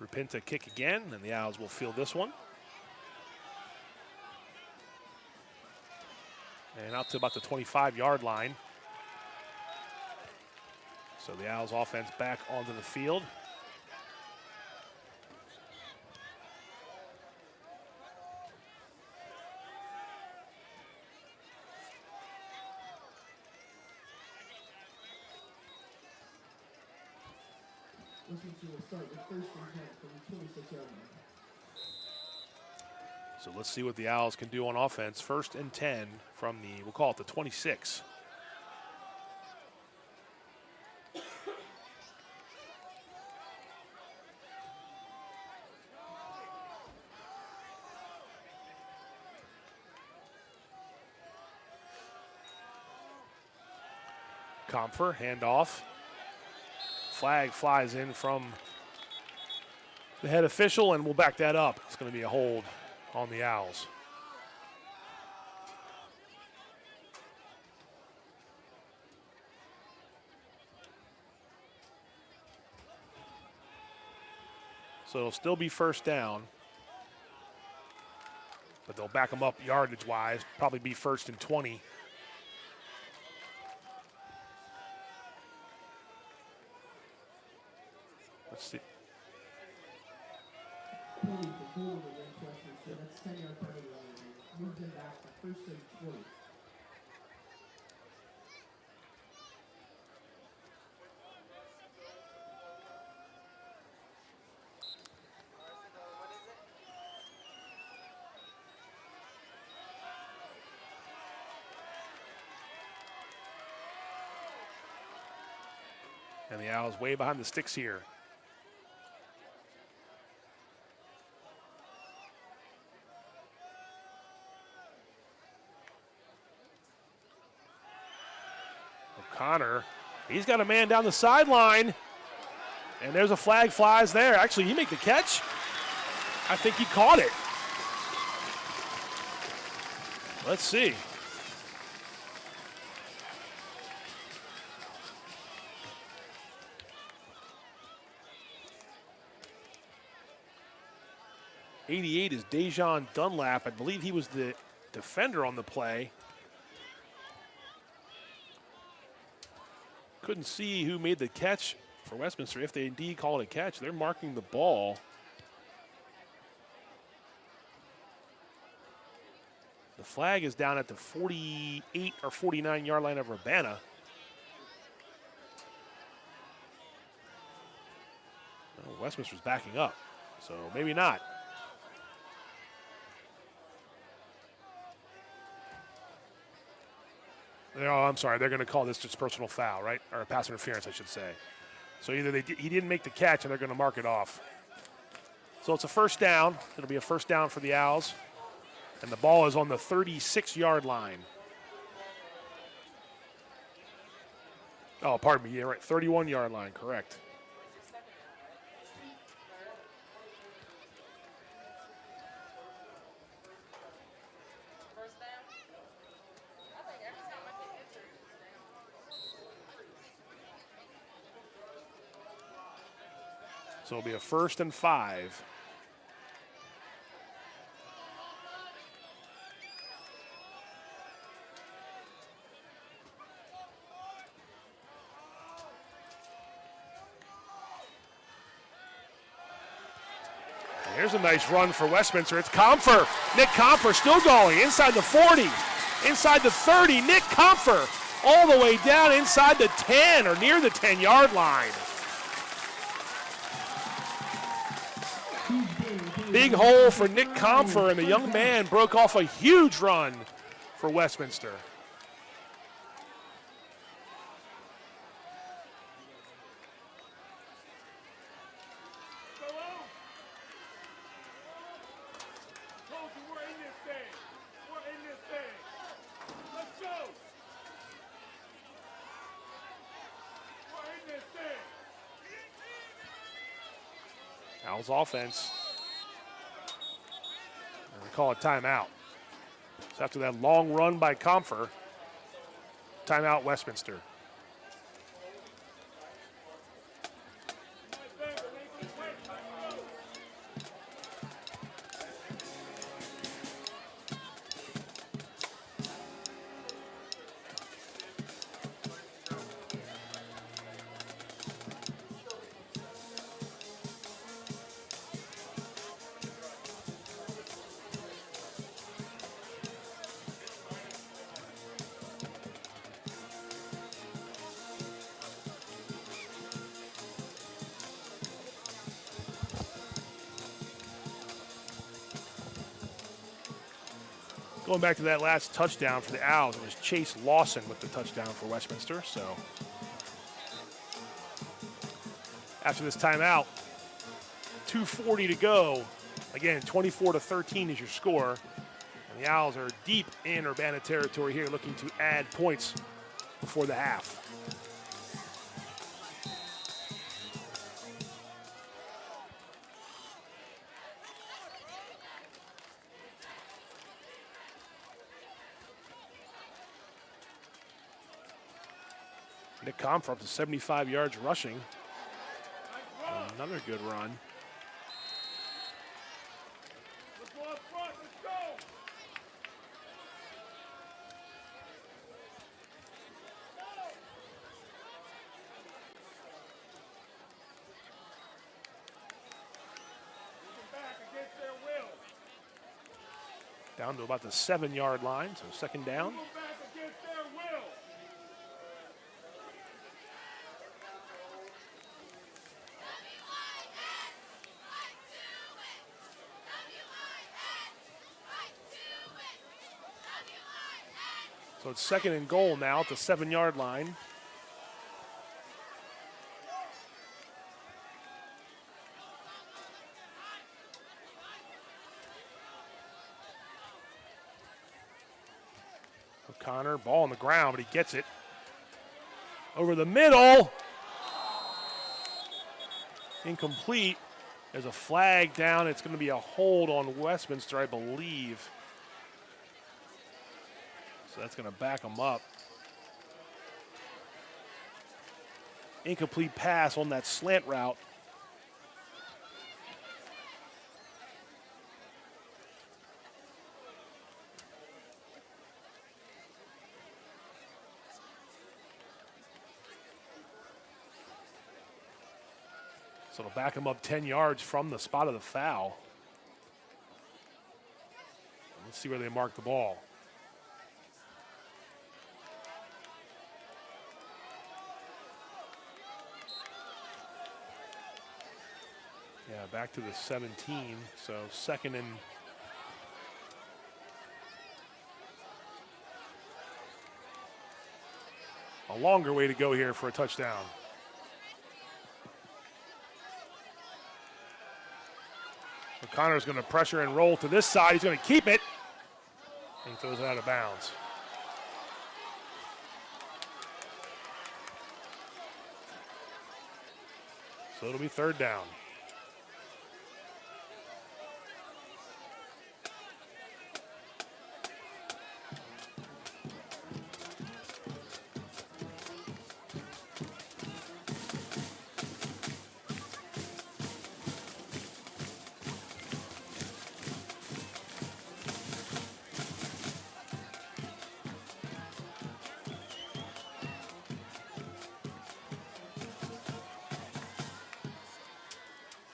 Rupinta kick again, and the Owls will field this one. And out to about the 25-yard line. So the Owls offense back onto the field. So let's see what the Owls can do on offense. 1st and 10 from the, we'll call it the 26. Comfer, handoff. Flag flies in from the head official, and we'll back that up. It's going to be a hold on the Owls. So it'll still be 1st down, but they'll back them up yardage-wise, probably be 1st and 20. Let's see. And the Owls way behind the sticks here. O'Connor, he's got a man down the sideline. And there's a flag flies there. Actually, he make the catch? I think he caught it. Let's see. '88 is Dejon Dunlap. I believe he was the defender on the play. Couldn't see who made the catch for Westminster. If they indeed call it a catch, they're marking the ball. The flag is down at the 48 or 49 yard line of Urbana. Well, Westminster's backing up, so maybe not. Oh, I'm sorry. They're going to call this just personal foul, right? Or a pass interference, I should say. So either he didn't make the catch, and they're going to mark it off. So it's a first down. It'll be a first down for the Owls. And the ball is on the 36-yard line. Oh, pardon me. Yeah, right. 31-yard line, correct. So it'll be a 1st and 5. Here's a nice run for Westminster. It's Comfer. Nick Comfer still going inside the 40, inside the 30. Nick Comfer all the way down inside the 10 or near the 10-yard line. Big hole for Nick Comfer, and the young man broke off a huge run for Westminster. Owls offense. And they call a timeout. So after that long run by Comfer, timeout Westminster. Going back to that last touchdown for the Owls, it was Chase Lawson with the touchdown for Westminster. So after this timeout, 2:40 to go. Again, 24-13 is your score. And the Owls are deep in Urbana territory here, looking to add points before the half. Nick Comfer up to 75 yards rushing. Another good run. Let's go up front, let's go! Back against their will. Down to about the 7-yard line, so second down. Back against their will. So it's second and goal now at the 7-yard line. O'Connor, ball on the ground, but he gets it. over the middle. Incomplete. There's a flag down. It's going to be a hold on Westminster, I believe. So that's going to back them up. Incomplete pass on that slant route. So it'll back him up 10 yards from the spot of the foul. Let's see where they mark the ball. Yeah, back to the 17. So second and a longer way to go here for a touchdown. O'Connor's going to pressure and roll to this side. He's going to keep it. And throws it out of bounds. So it'll be third down.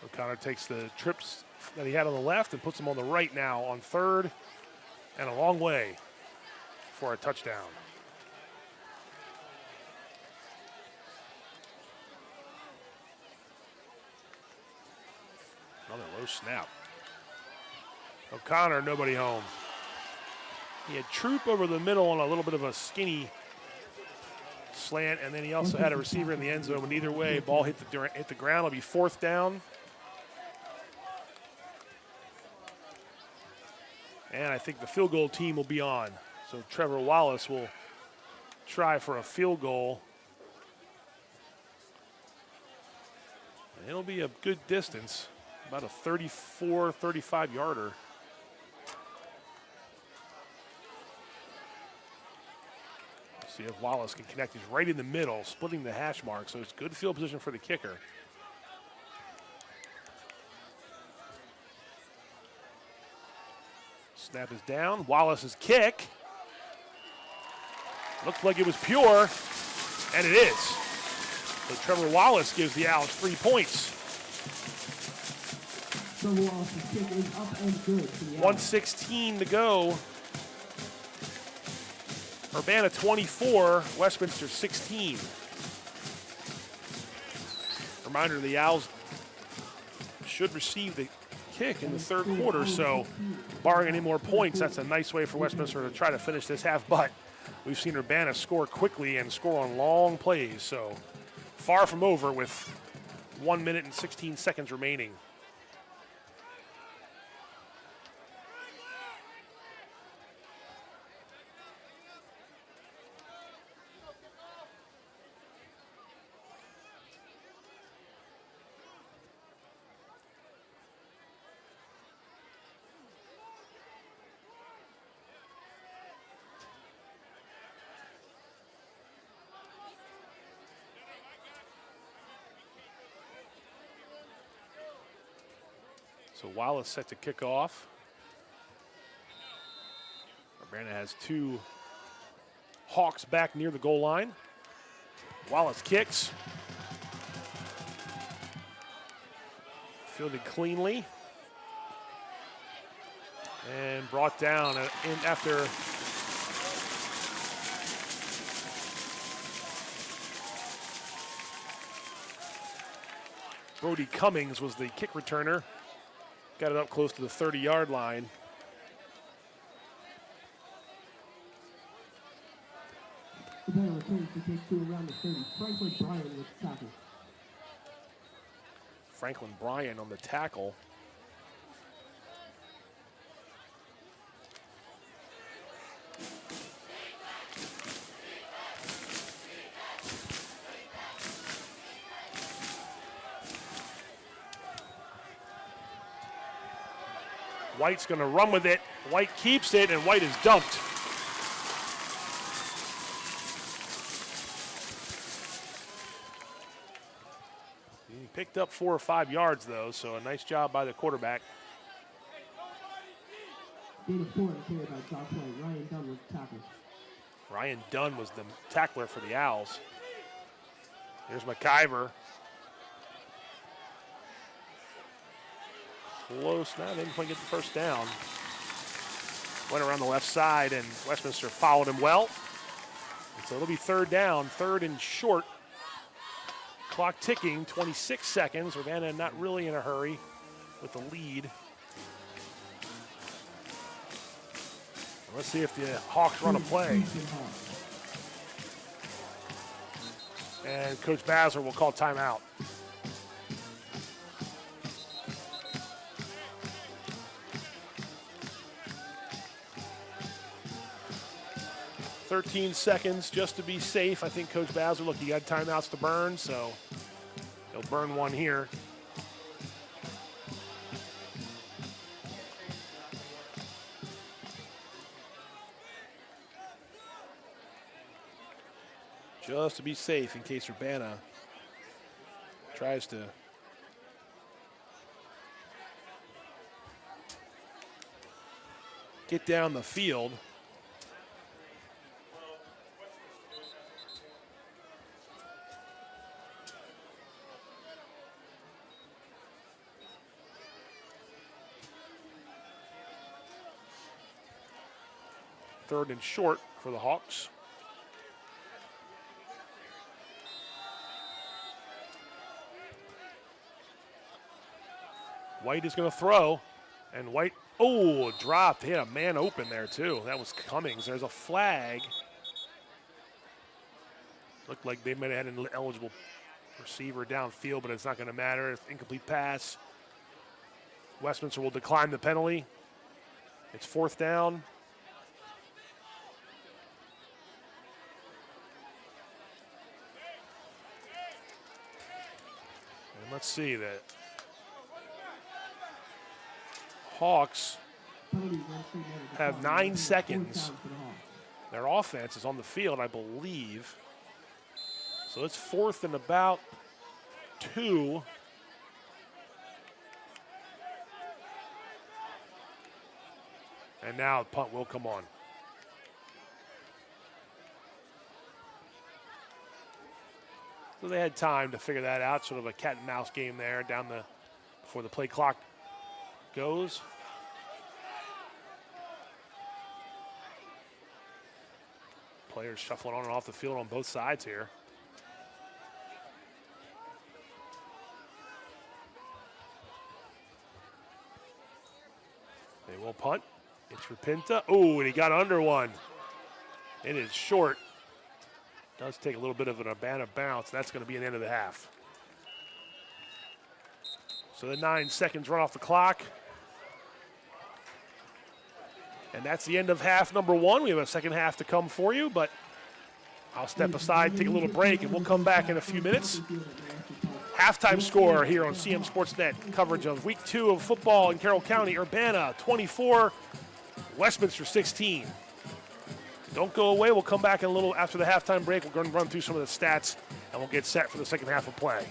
O'Connor takes the trips that he had on the left and puts them on the right now on third and a long way for a touchdown. Another low snap. O'Connor, nobody home. He had Troop over the middle on a little bit of a skinny slant, and then he also had a receiver in the end zone. But either way, ball hit the ground. It'll be fourth down. And I think the field goal team will be on. So Trevor Wallace will try for a field goal. And it'll be a good distance, about a 34, 35 yarder. See if Wallace can connect. He's right in the middle, splitting the hash mark, so it's good field position for the kicker. Snap is down. Wallace's kick. Looked like it was pure, and it is. So Trevor Wallace gives the Owls 3 points. Trevor Wallace's kick is up and good for the Owls. 1:16 to go. Urbana 24, Westminster 16. Reminder, the Owls should receive the kick in the third quarter, so barring any more points, that's a nice way for Westminster to try to finish this half, but we've seen Urbana score quickly and score on long plays, so far from over with 1 minute and 16 seconds remaining. So Wallace set to kick off. Urbana has 2 Hawks back near the goal line. Wallace kicks. Fielded cleanly. And brought down in after Brody Cummings was the kick returner. Got it up close to the 30-yard line. Urbana returns to take 2 around the 30. Franklin Bryan with the tackle. Franklin Bryan on the tackle. White's going to run with it. White keeps it, and White is dumped. He picked up 4 or 5 yards, though, so a nice job by the quarterback. Gain of 4 and carried by Josh White. Ryan Dunn was the tackle. Ryan Dunn was the tackler for the Owls. Here's McIver. Close now, they didn't quite get the first down. Went around the left side, and Westminster followed him well. And so it'll be third down, third and short. Clock ticking, 26 seconds. Urbana not really in a hurry with the lead. Let's see if the Hawks run a play. And Coach Basler will call timeout. "13 seconds just to be safe." I think Coach Basler, look, he got timeouts to burn, so he'll burn one here. Just to be safe in case Urbana tries to get down the field. Third and short for the Hawks. White is going to throw, and White, dropped. He had a man open there, too. That was Cummings. There's a flag. Looked like they might have had an eligible receiver downfield, but it's not going to matter. It's incomplete pass. Westminster will decline the penalty. It's fourth down. And let's see that. Hawks have 9 seconds. Their offense is on the field, I believe. So it's fourth and about 2. And now the punt will come on. So they had time to figure that out, sort of a cat and mouse game there before the play clock goes. Players shuffling on and off the field on both sides here. They will punt. It's Rapinta. Oh, and he got under one. It is short. Does take a little bit of an Urbana bounce. That's going to be an end of the half. So the 9 seconds run off the clock. And that's the end of half number 1. We have a second half to come for you, but I'll step aside, take a little break, and we'll come back in a few minutes. Halftime score here on CMSportsNet. Coverage of week 2 of football in Carroll County. Urbana 24, Westminster 16. Don't go away. We'll come back in a little after the halftime break. We're going to run through some of the stats, and we'll get set for the second half of play.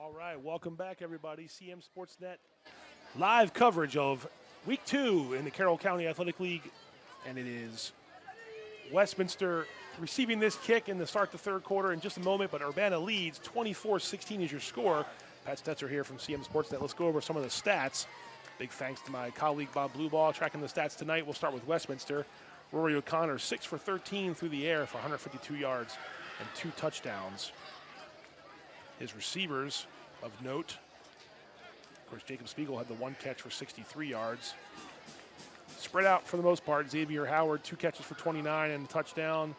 All right, welcome back, everybody. CMSportsNet live coverage of Week 2 in the Carroll County Athletic League, and it is Westminster receiving this kick in the start the third quarter in just a moment, but Urbana leads 24-16 is your score. Pat Stetzer here from CMSportsNet. Let's go over some of the stats. Big thanks to my colleague Bob Blueball tracking the stats tonight. We'll start with Westminster. Rory O'Connor, 6 for 13 through the air for 152 yards and 2 touchdowns. His receivers of note, of course, Jacob Spiegel had the 1 catch for 63 yards. Spread out for the most part. Xavier Howard, 2 catches for 29 and a touchdown.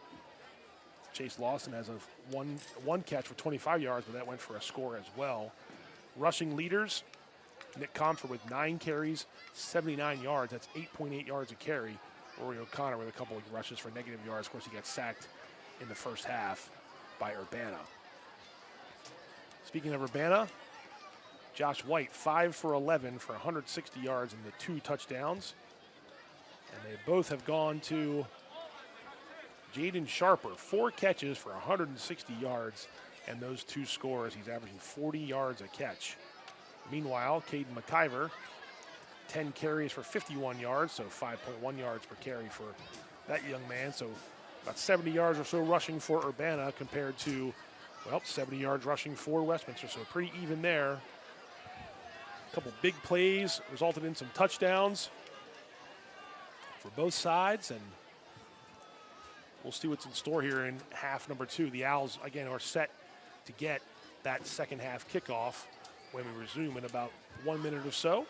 Chase Lawson has a one catch for 25 yards, but that went for a score as well. Rushing leaders, Nick Comfort with 9 carries, 79 yards. That's 8.8 yards a carry. Rory O'Connor with a couple of rushes for negative yards. Of course, he got sacked in the first half by Urbana. Speaking of Urbana, Josh White, 5 for 11 for 160 yards and the 2 touchdowns. And they both have gone to Jaden Sharper, 4 catches for 160 yards and those 2 scores. He's averaging 40 yards a catch. Meanwhile, Caden McIver, 10 carries for 51 yards, so 5.1 yards per carry for that young man. So about 70 yards or so rushing for Urbana compared to, well, 70 yards rushing for Westminster, so pretty even there. A couple big plays resulted in some touchdowns for both sides, and we'll see what's in store here in half number 2. The Owls, again, are set to get that second half kickoff when we resume in about 1 minute or so.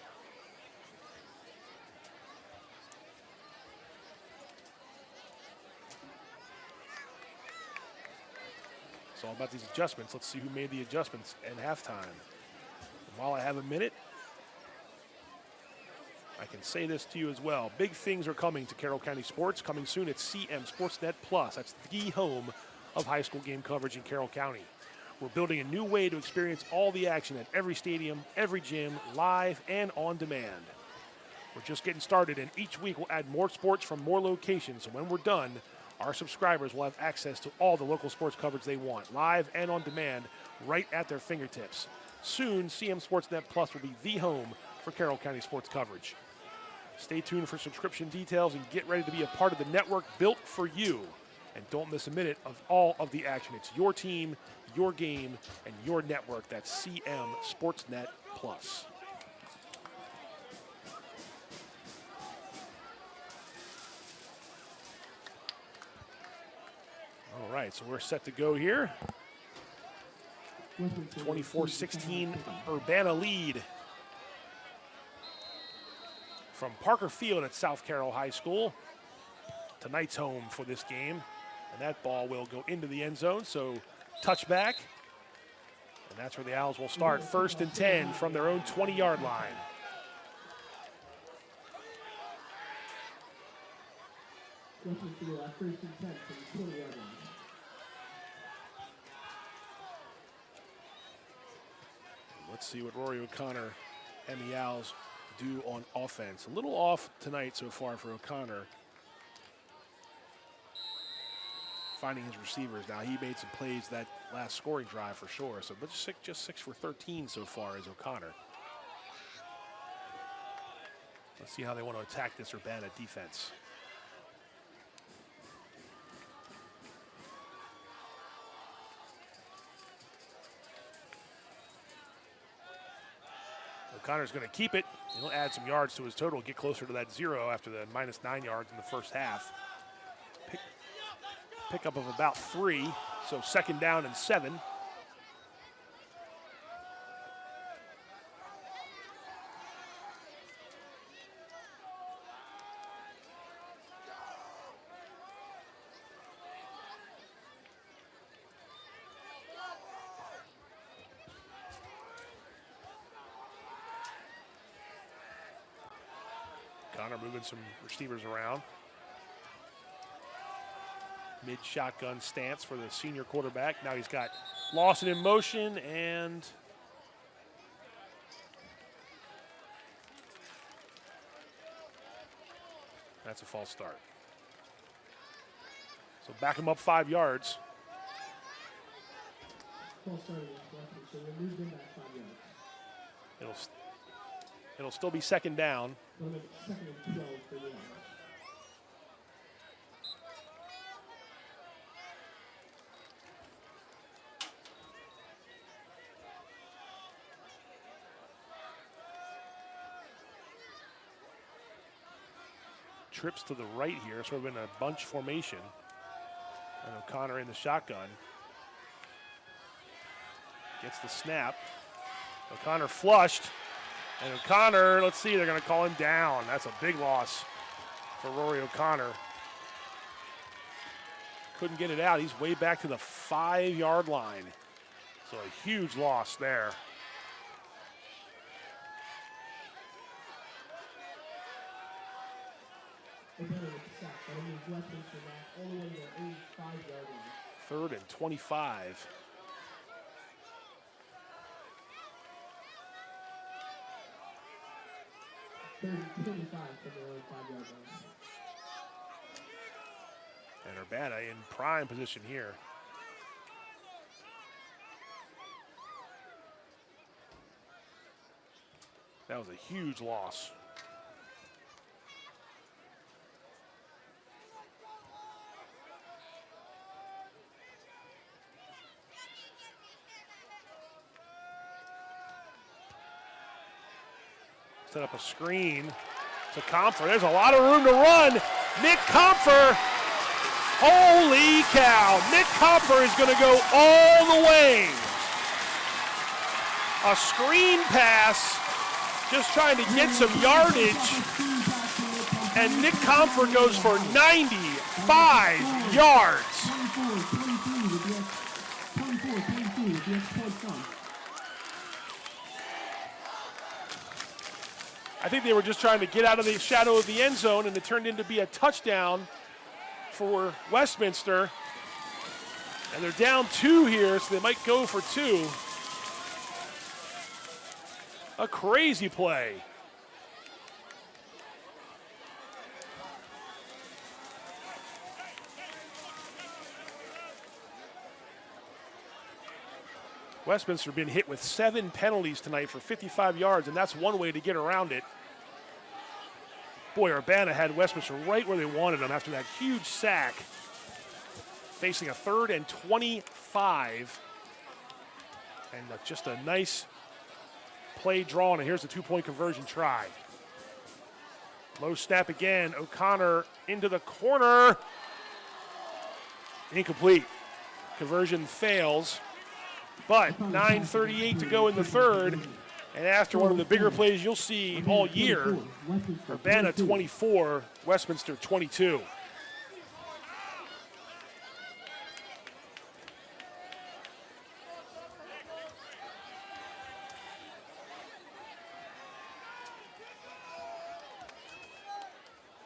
It's all about these adjustments. Let's see who made the adjustments at halftime. And while I have a minute, I can say this to you as well. Big things are coming to Carroll County Sports. Coming soon, it's CMSportsNet Plus. That's the home of high school game coverage in Carroll County. We're building a new way to experience all the action at every stadium, every gym, live and on demand. We're just getting started, and each week we'll add more sports from more locations. So when we're done, our subscribers will have access to all the local sports coverage they want, live and on demand, right at their fingertips. Soon, CMSportsNet Plus will be the home for Carroll County sports coverage. Stay tuned for subscription details and get ready to be a part of the network built for you. And don't miss a minute of all of the action. It's your team, your game, and your network. That's CMSportsNet Plus. All right, so we're set to go here. 24-16 Urbana lead from Parker Field at South Carroll High School. Tonight's home for this game. And that ball will go into the end zone, so touchback. And that's where the Owls will start. 1st and 10 from their own 20-yard line. Let's see what Rory O'Connor and the Owls do on offense. A little off tonight so far for O'Connor. Finding his receivers. Now, he made some plays that last scoring drive for sure. So, but just 6 for 13 so far is O'Connor. Let's see how they want to attack this Urbana defense. O'Connor's going to keep it. He'll add some yards to his total, get closer to that 0 after the -9 yards in the first half. Pickup of about 3, so 2nd down and 7. Connor moving some receivers around. Mid-shotgun stance for the senior quarterback. Now he's got Lawson in motion, and that's a false start. So back him up 5 yards. False start against Westminster. So we moved them back 5 yards. It'll still be second down. So it'll make it second and 12 for the Owls. Trips to the right here, sort of in a bunch formation. And O'Connor in the shotgun. Gets the snap. O'Connor flushed. And O'Connor, let's see, they're going to call him down. That's a big loss for Rory O'Connor. Couldn't get it out. He's way back to the 5-yard line. So a huge loss there. O'Connor with the sack. That'll move Westminster back all the way to the 5-yard line. 3rd and 25. Third and 25 from their own 5-yard line. And Urbana in prime position here. That was a huge loss. Set up a screen to Comfer. There's a lot of room to run. Nick Comfer. Holy cow. Nick Comfer is going to go all the way. A screen pass, just trying to get some yardage. And Nick Comfer goes for 95 yards. 24-23 with the extra point done. I think they were just trying to get out of the shadow of the end zone, and it turned into be a touchdown for Westminster. And they're down 2 here, so they might go for 2. A crazy play. Westminster been hit with 7 penalties tonight for 55 yards, and that's one way to get around it. Boy, Urbana had Westminster right where they wanted them after that huge sack. Facing a 3rd and 25. And just a nice play drawn, and here's the 2-point conversion try. Low snap again, O'Connor into the corner. Incomplete. Conversion fails. But 9:38 to go in the 3rd. And after one of the bigger plays you'll see all year, Urbana 24, Westminster 22.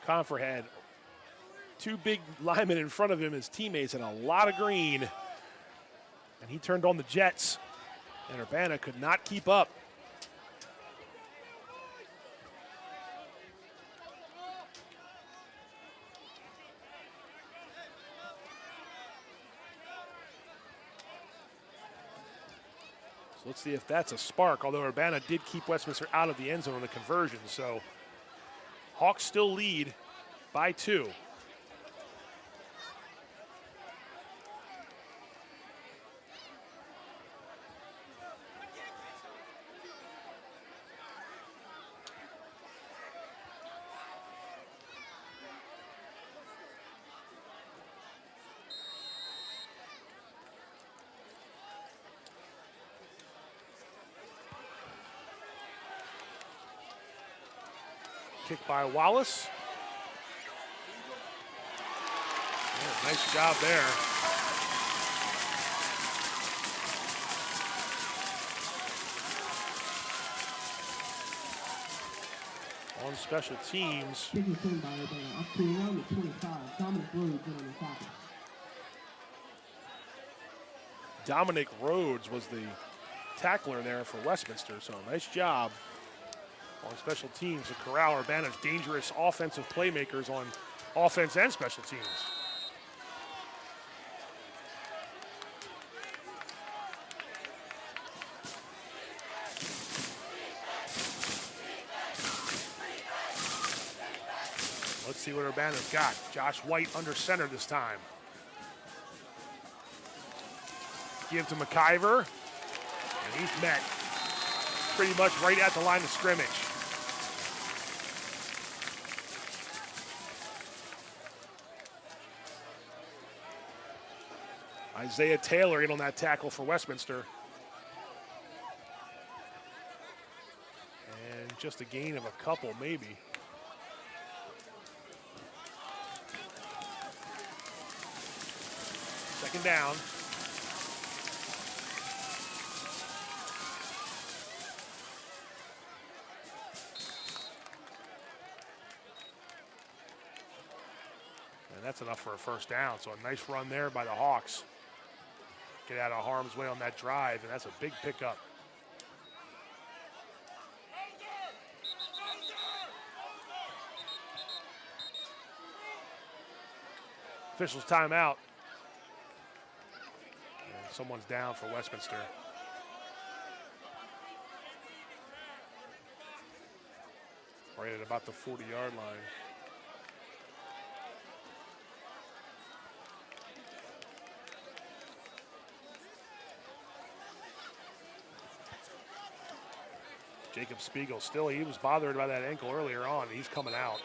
Confer had 2 big linemen in front of him, his teammates, and a lot of green. And he turned on the Jets, and Urbana could not keep up. So let's see if that's a spark, although Urbana did keep Westminster out of the end zone on the conversion. So Hawks still lead by 2. Kick by Wallace. Yeah, nice job there. On special teams. Kicking clean by Urbana, up to around the 25. Dominic Rhodes in on the tackle. Dominic Rhodes was the tackler there for Westminster, so nice job on special teams to corral Urbana's dangerous offensive playmakers on offense and special teams. see what Urbana's got. Josh White under center this time. Give to McIver, and he's met pretty much right at the line of scrimmage. Isaiah Taylor in on that tackle for Westminster. And just a gain of a couple, maybe. Second down. And that's enough for a first down. So a nice run there by the Hawks. Get out of harm's way on that drive, and that's a big pickup. Officials timeout. And someone's down for Westminster. Right at about the 40-yard line. Jacob Spiegel still, he was bothered by that ankle earlier on. He's coming out.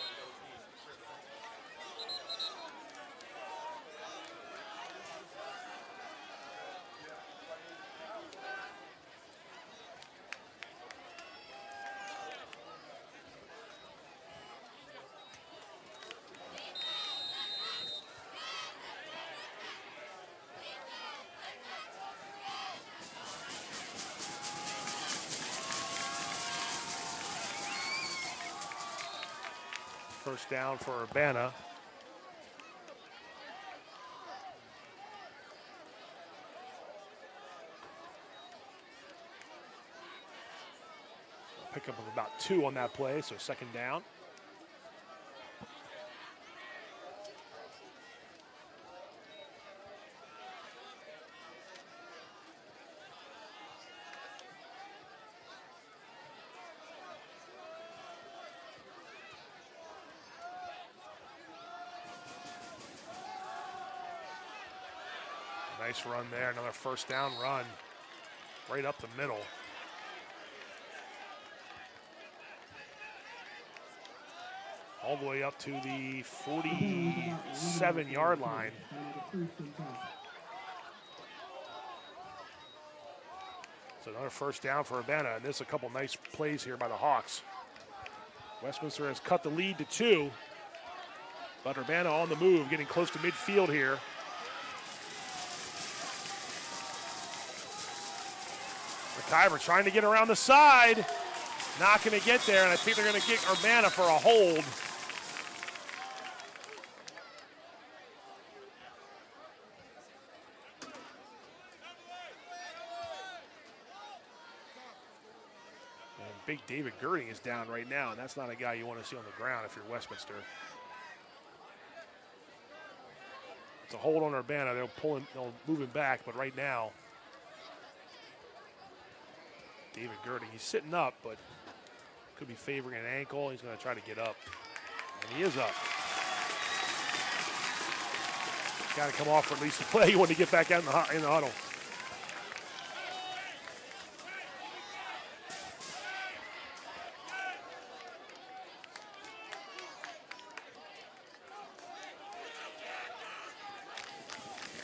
First down for Urbana. Pickup of about 2 on that play, so second down. Nice run there, another first down run right up the middle. All the way up to the 47-yard line. So another first down for Urbana, and there's a couple nice plays here by the Hawks. Westminster has cut the lead to 2, but Urbana on the move, getting close to midfield here. McIver trying to get around the side. Not going to get there, and I think they're going to kick Urbana for a hold. And big David Girding is down right now, and that's not a guy you want to see on the ground if you're Westminster. It's a hold on Urbana. They'll move him back, but right now, David Girding, he's sitting up, but could be favoring an ankle. He's going to try to get up, and he is up. Got to come off for at least a play. You want to get back out in the huddle.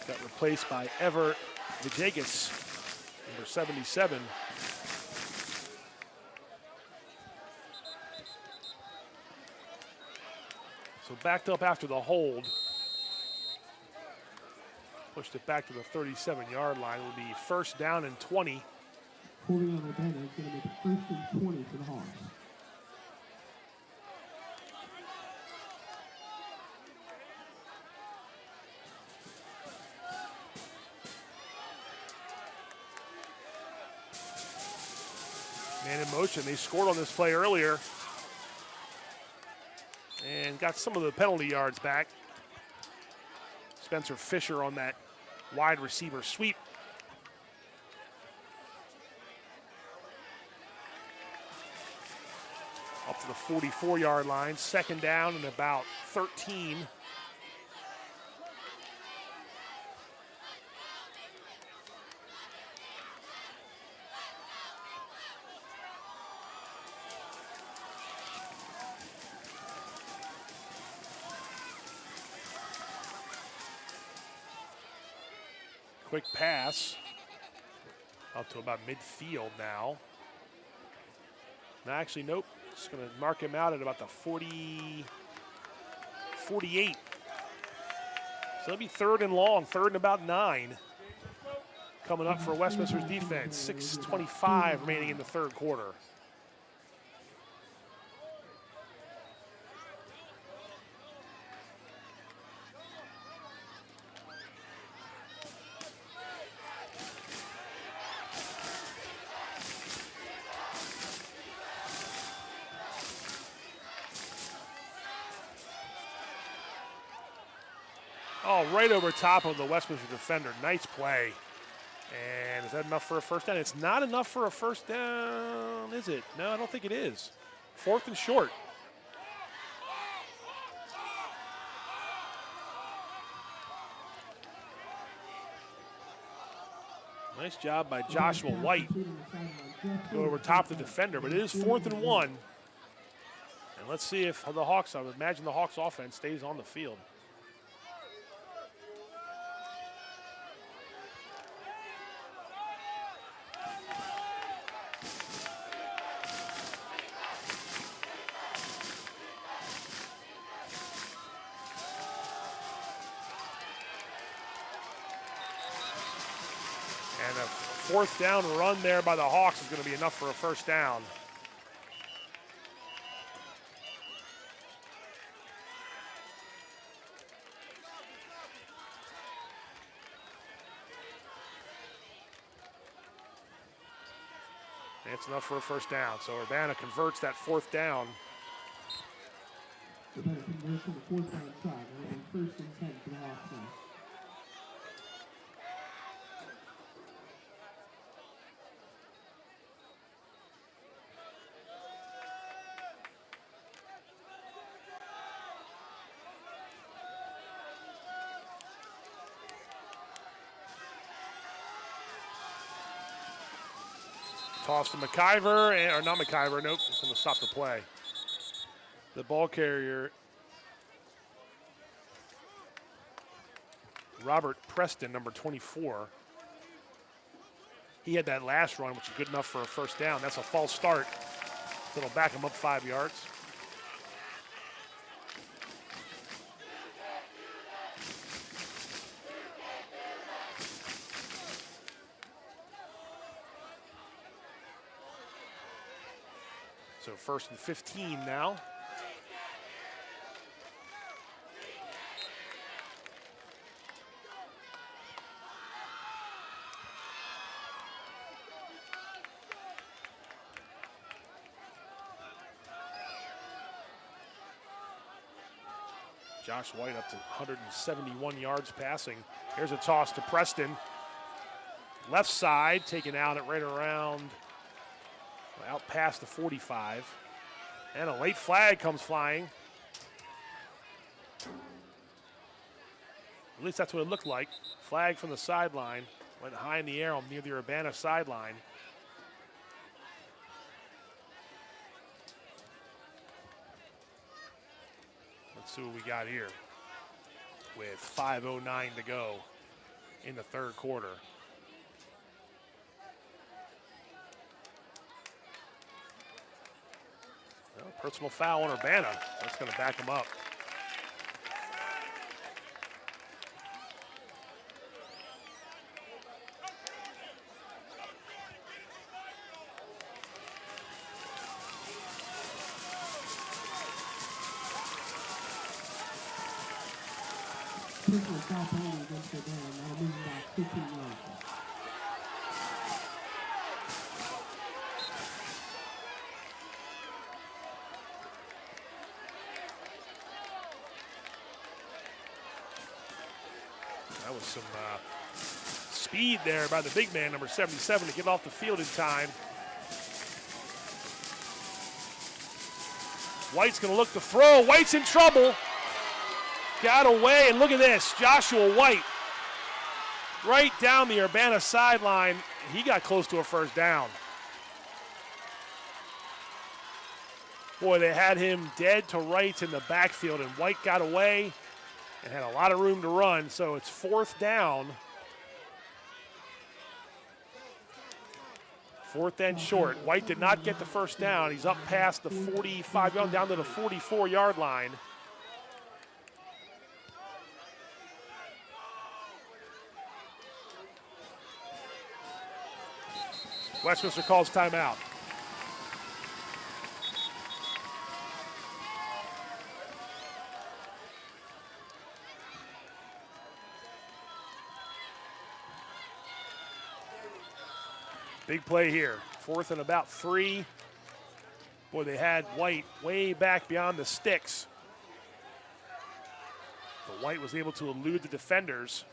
Got replaced by Ever Vijagas, number 77. So backed up after the hold. Pushed it back to the 37-yard line. It will be first down and 20. Holding on Urbana is going to make it first and 20 for the Hawks. Man in motion. They scored on this play earlier and got some of the penalty yards back. Spencer Fisher on that wide receiver sweep. Up to the 44-yard line. Second down and about 13. Quick pass up to about midfield now. No, actually, nope. Just going to mark him out at about the 48. So it'll be third and long, third and about 9. Coming up for Westminster's defense. 6:25 remaining in the third quarter. Oh, right over top of the Westminster defender. Nice play. And is that enough for a first down? It's not enough for a first down, is it? No, I don't think it is. 4th and short. Nice job by Joshua White. Go over top of the defender, but it is 4th and 1. And let's see if the Hawks, I would imagine the Hawks offense stays on the field. And a 4th down run there by the Hawks is going to be enough for a first down. And it's enough for a first down. So Urbana converts that 4th down. Urbana converts to the 4th down try. Now 1st and 10 for the Hawks now. Toss to McIver, or not McIver, nope, it's going to stop the play. The ball carrier, Robert Preston, number 24. He had that last run, which is good enough for a first down. That's a false start. So it'll back him up 5 yards. So 1st and 15 now. Josh White up to 171 yards passing. Here's a toss to Preston. Left side, taken out at right around, out past the 45. And a late flag comes flying. At least that's what it looked like. Flag from the sideline. Went high in the air near the Urbana sideline. Let's see what we got here with 5:09 to go in the third quarter. Well, personal foul on Urbana. That's going to back him up. Personal foul penalty against Urbana. That'll move back 15 yards. That was some speed there by the big man, number 77, to get off the field in time. White's going to look to throw. White's in trouble. Got away, and look at this. Joshua White right down the Urbana sideline. He got close to a first down. Boy, they had him dead to rights in the backfield, and White got away and had a lot of room to run, so it's fourth down. Fourth and short. White did not get the first down. He's up past the 45, down to the 44-yard line. Westminster calls timeout. Big play here. Fourth and about 3. Boy, they had White way back beyond the sticks. But White was able to elude the defenders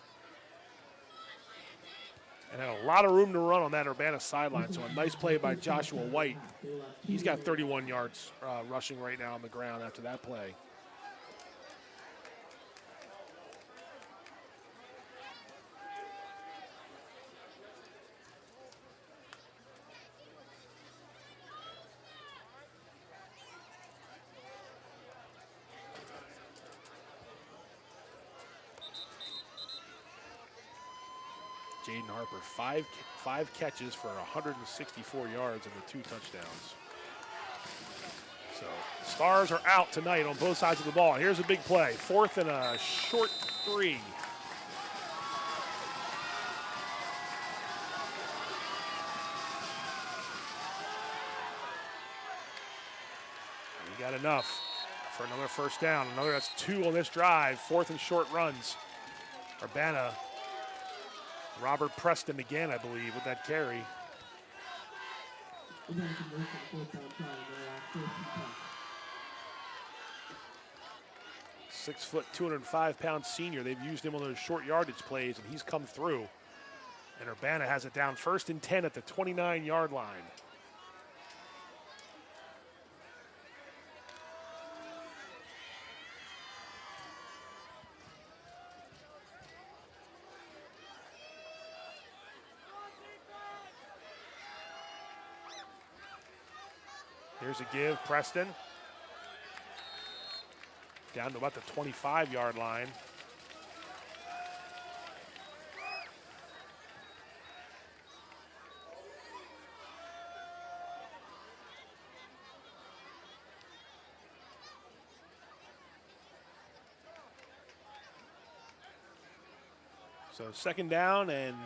and had a lot of room to run on that Urbana sideline. So a nice play by Joshua White. He's got 31 yards rushing right now on the ground after that play. Jaden Harper, five catches for 164 yards and the 2 touchdowns. So Stars are out tonight on both sides of the ball. Here's a big play. Fourth and a short 3. He got enough for another first down. That's 2 on this drive. Fourth and short runs. Urbana. Robert Preston again, I believe, with that carry. 6 foot, 205-pound senior. They've used him on those short yardage plays, and he's come through. And Urbana has it down first and 10 at the 29-yard line. Here's a give, Preston. Down to about the 25-yard line. So second down, and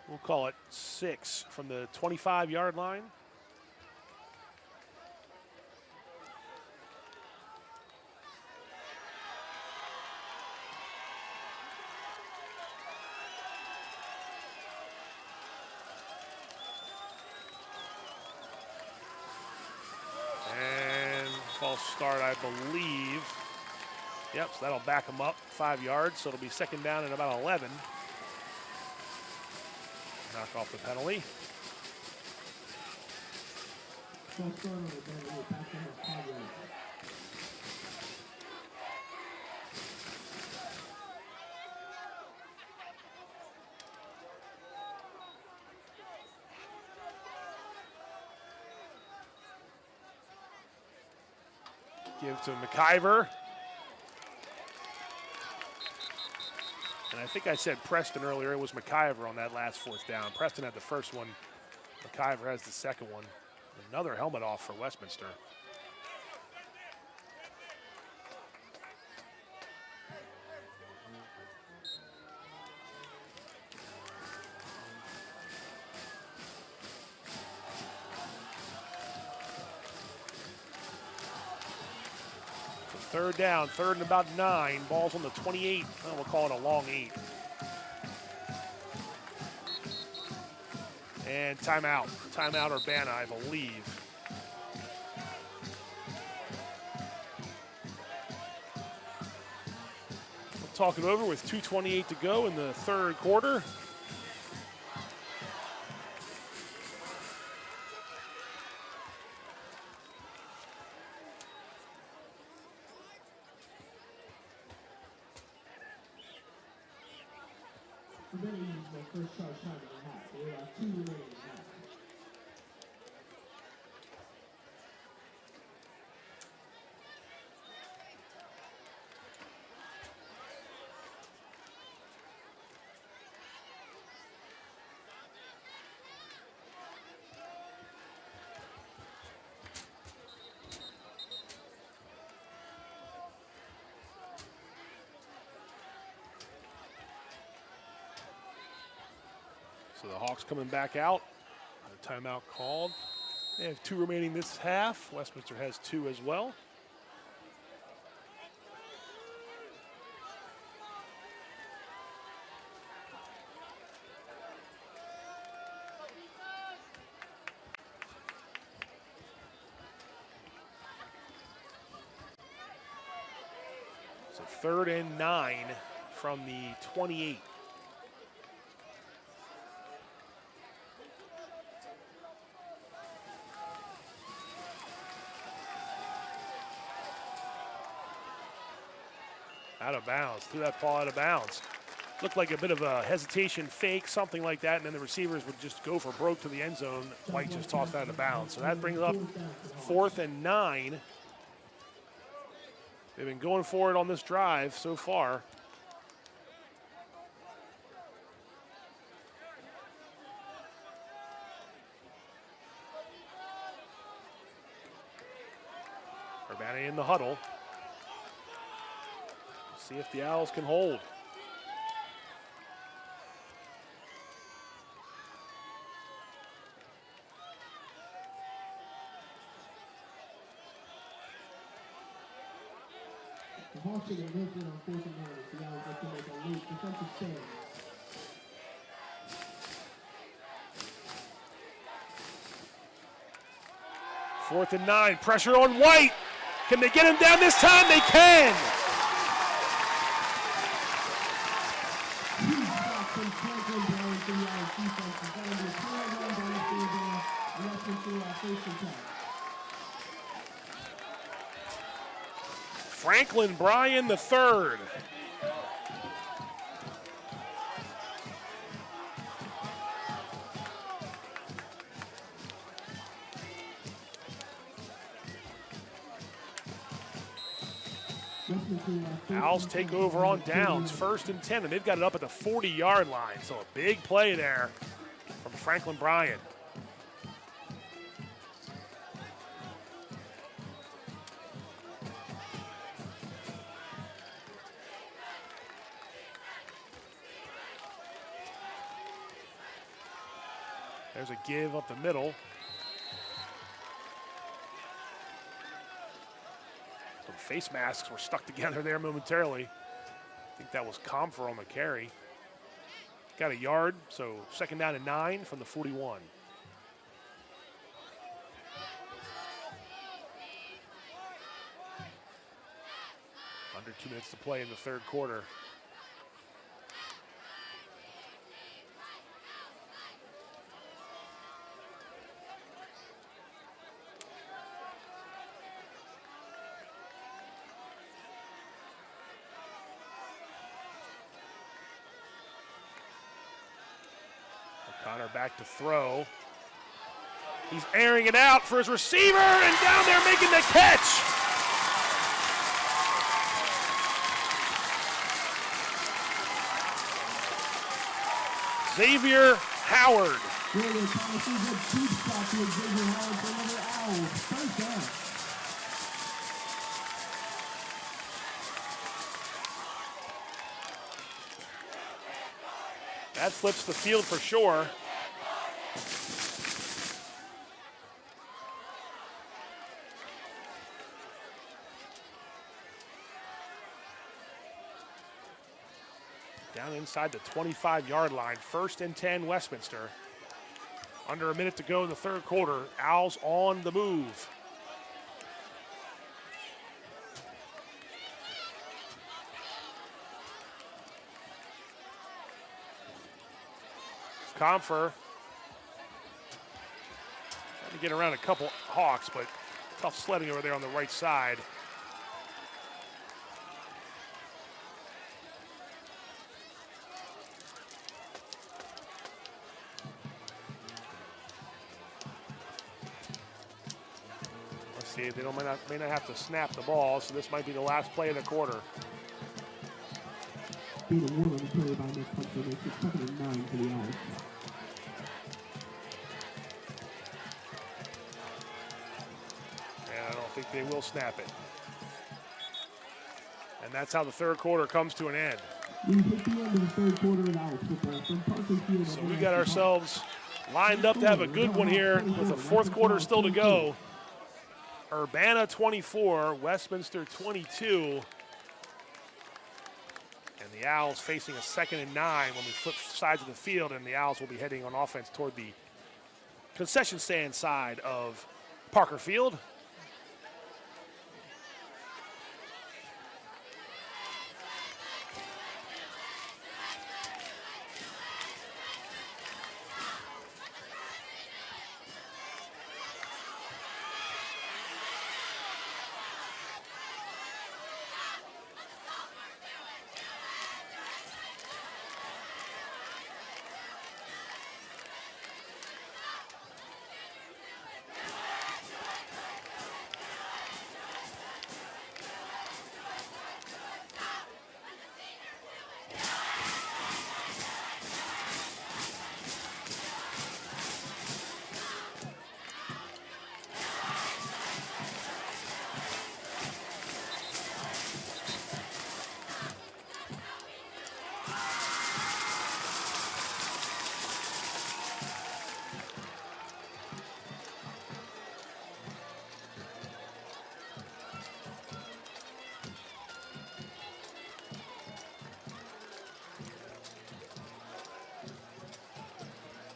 we'll call it 6 from the 25-yard line. And false start, I believe. Yep, so that'll back them up 5 yards, so it'll be second down and about 11. Knock off the penalty. Give to McIver. And I think I said Preston earlier. It was McIver on that last fourth down. Preston had the first one. McIver has the second one. Another helmet off for Westminster. Third down, third and about 9. Ball's on the 28. Well, we'll call it a long 8. And timeout. Timeout Urbana, I believe. We'll talk it over with 2:28 to go in the third quarter. Urbana uses their first charge time in the half. They have 2 remaining in the half. So the Hawks coming back out. A timeout called. They have 2 remaining this half. Westminster has 2 as well. So 3rd and 9 from the 28. Out of bounds, threw that ball out of bounds. Looked like a bit of a hesitation fake, something like that, and then the receivers would just go for broke to the end zone. White just tossed out of bounds. So that brings up 4th and 9. They've been going for it on this drive so far. Urbana in the huddle. See if the Owls can hold. The Hawks are going to move in on 4th and 9 as the Owls look to make a late defensive stand. Fourth and 9, pressure on White. Can they get him down this time? They can. Franklin Bryan the third. Owls take over on downs, 1st and 10, and they've got it up at the 40-yard line. So a big play there from Franklin Bryan. There's a give up the middle. Some face masks were stuck together there momentarily. I think that was Comfer on the carry. Got a yard, so 2nd down and 9 from the 41. Under 2 minutes to play in the 3rd quarter. Connor back to throw. He's airing it out for his receiver, and down there making the catch. Xavier Howard. That flips the field for sure. Down inside the 25-yard line, 1st and 10 Westminster. Under a minute to go in the 3rd quarter. Owls on the move. Comfer trying to get around a couple Hawks, but tough sledding over there on the right side. They may not have to snap the ball, so this might be the last play of the quarter. Being a one on the play by Nick Comfort makes it 2nd and 9 for the Owls. And I don't think they will snap it. And that's how the third quarter comes to an end. We've hit the end of the third quarter of Owls football from Parker Field. So we got ourselves lined up to have a good one here with the fourth quarter still to go. Urbana 24, Westminster 22. And the Owls facing a 2nd and 9 when we flip sides of the field, and the Owls will be heading on offense toward the concession stand side of Parker Field.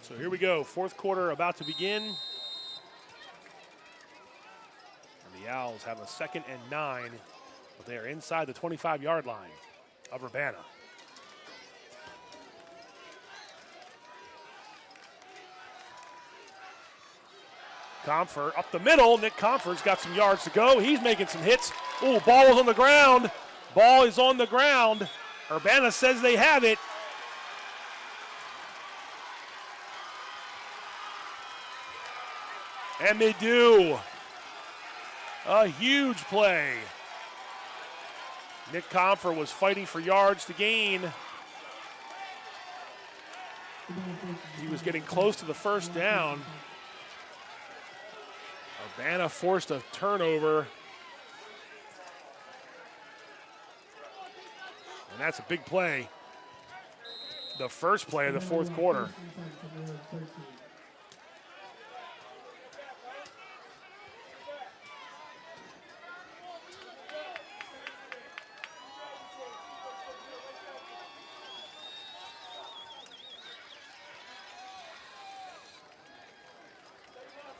So here we go, fourth quarter about to begin. And the Owls have a 2nd and 9, but they are inside the 25-yard line of Urbana. Comfort up the middle. Nick Comfort's got some yards to go. He's making some hits. Oh, ball is on the ground. Ball is on the ground. Urbana says they have it. And they do. A huge play. Nick Comfort was fighting for yards to gain. He was getting close to the first down. Urbana forced a turnover. And that's a big play. The first play of the fourth quarter.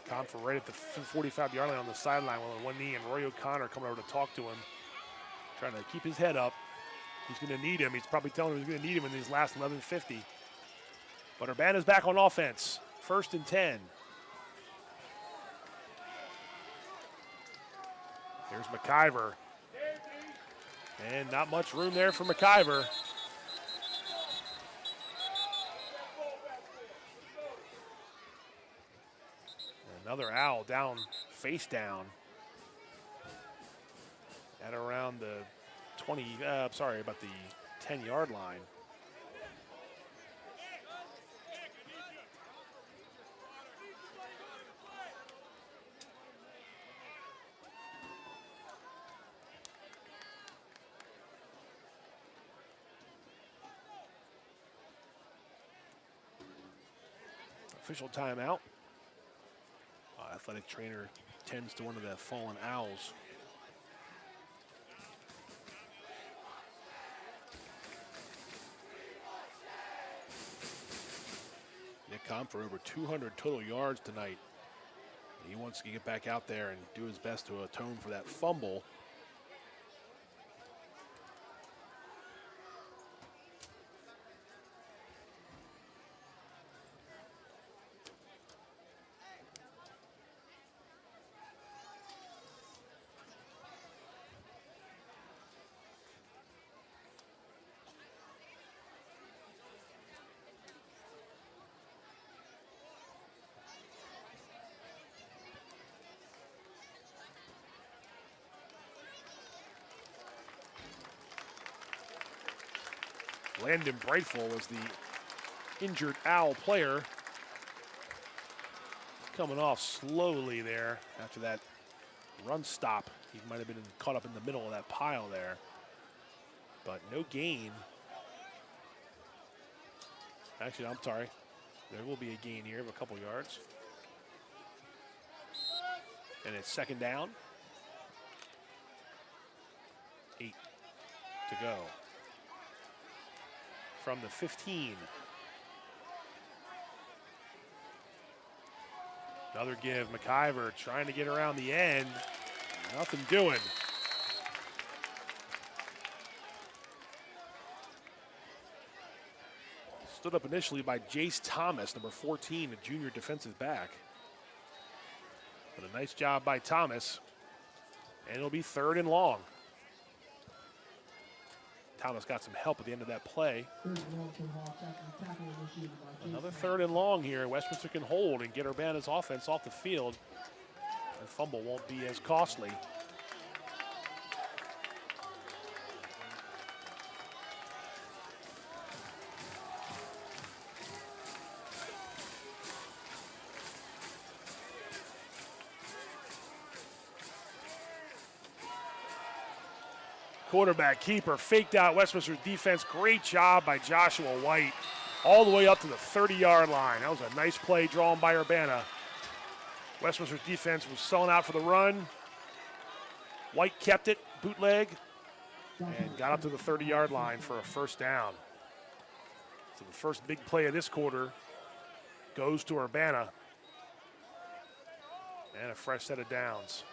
Comfort right at the 45-yard line on the sideline with one knee, and Roy O'Connor coming over to talk to him, trying to keep his head up. He's going to need him. He's probably telling him he's going to need him in these last 11:50. But Urbana's back on offense. 1st and 10. Here's McIver. And not much room there for McIver. Another Owl down, face down, at around the 10-yard line. Official timeout. Athletic trainer tends to one of the fallen Owls. Nick Comfort over 200 total yards tonight. He wants to get back out there and do his best to atone for that fumble. Landon Brightful was the injured Owl player. Coming off slowly there after that run stop. He might have been caught up in the middle of that pile there. But no gain. Actually, I'm sorry. There will be a gain here of a couple yards. And it's second down. 8 to go. From the 15. Another give. McIver trying to get around the end. Nothing doing. Stood up initially by Jace Thomas, number 14, a junior defensive back. But a nice job by Thomas. And it'll be 3rd and long. Thomas got some help at the end of that play. Another 3rd and long here. Westminster can hold and get Urbana's offense off the field. The fumble won't be as costly. Quarterback keeper faked out Westminster's defense. Great job by Joshua White all the way up to the 30-yard line. That was a nice play drawn by Urbana. Westminster's defense was selling out for the run. White kept it, bootleg, and got up to the 30-yard line for a first down. So the first big play of this quarter goes to Urbana. And a fresh set of downs.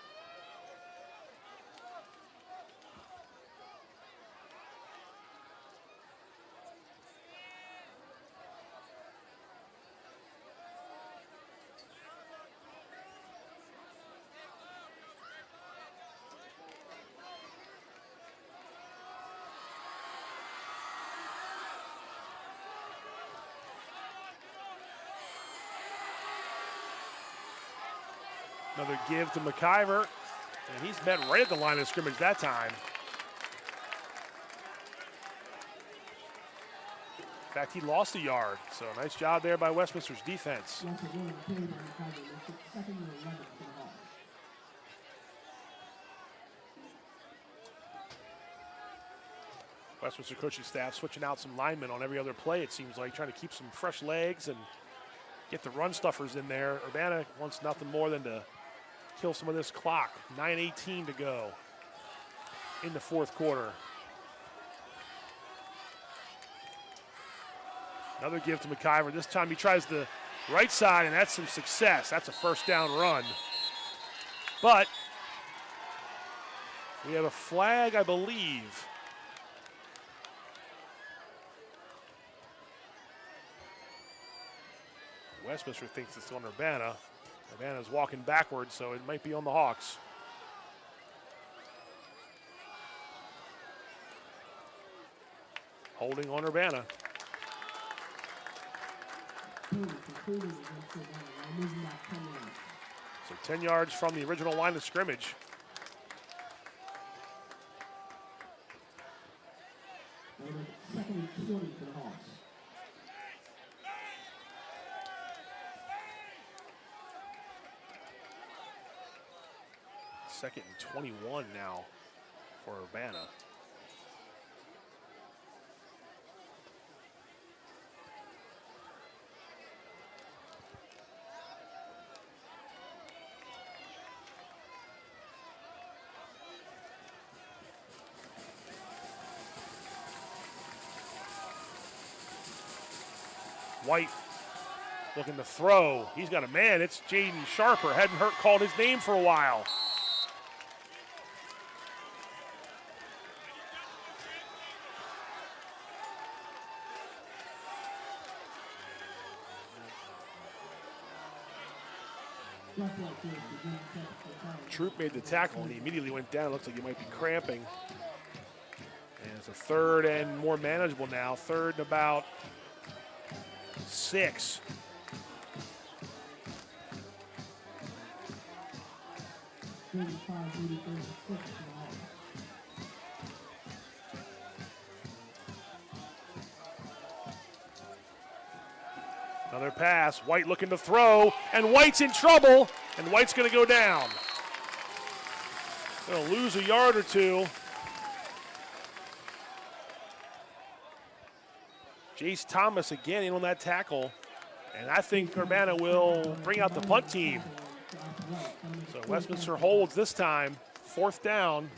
Another give to McIver, and he's met right at the line of scrimmage that time. In fact, he lost a yard, so nice job there by Westminster's defense. Westminster coaching staff switching out some linemen on every other play, it seems like, trying to keep some fresh legs and get the run stuffers in there. Urbana wants nothing more than to kill some of this clock. 9:18 to go in the fourth quarter. Another give to McIver. This time he tries the right side, and that's some success. That's a first down run. But we have a flag, I believe. Westminster thinks it's on Urbana. Urbana's walking backwards, so it might be on the Hawks. Holding on Urbana. So 10 yards from the original line of scrimmage. Second and 20 for the Hawks. Second and 21 now for Urbana. White looking to throw. He's got a man. It's Jaden Sharper. Hadn't called his name for a while. Troop made the tackle and he immediately went down. Looks like he might be cramping. And it's a third and more manageable now. Third and about 6. Another pass. White looking to throw, and White's in trouble, and White's going to go down. Going to lose a yard or two. Jace Thomas again in on that tackle, and I think Urbana will bring out the punt team. So Westminster holds this time, 4th down.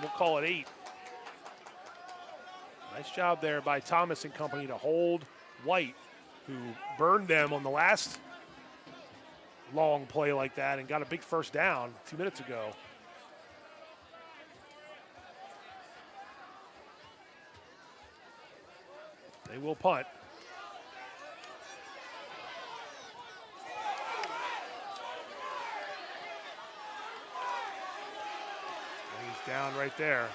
We'll call it 8. Nice job there by Thomas and company to hold White, who burned them on the last long play like that and got a big first down 2 minutes ago. They will punt. He's down right there.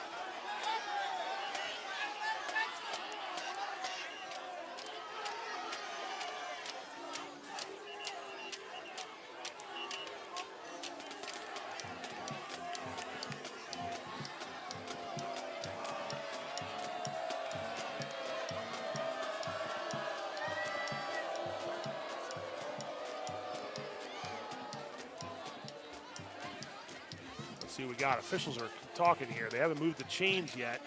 See what we got. Officials are talking here. They haven't moved the chains yet.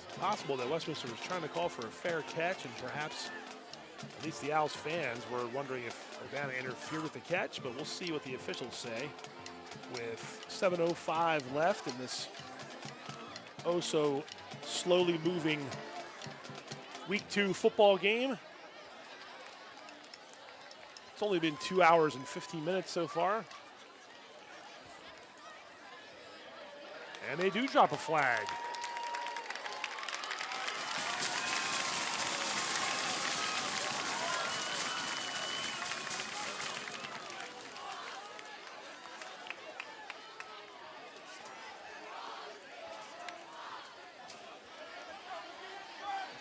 It's possible that Westminster was trying to call for a fair catch, and perhaps at least the Owls fans were wondering if Urbana interfered with the catch, but we'll see what the officials say. With 7:05 left in this oh so slowly moving Week 2 football game. It's only been 2 hours and 15 minutes so far. And they do drop a flag.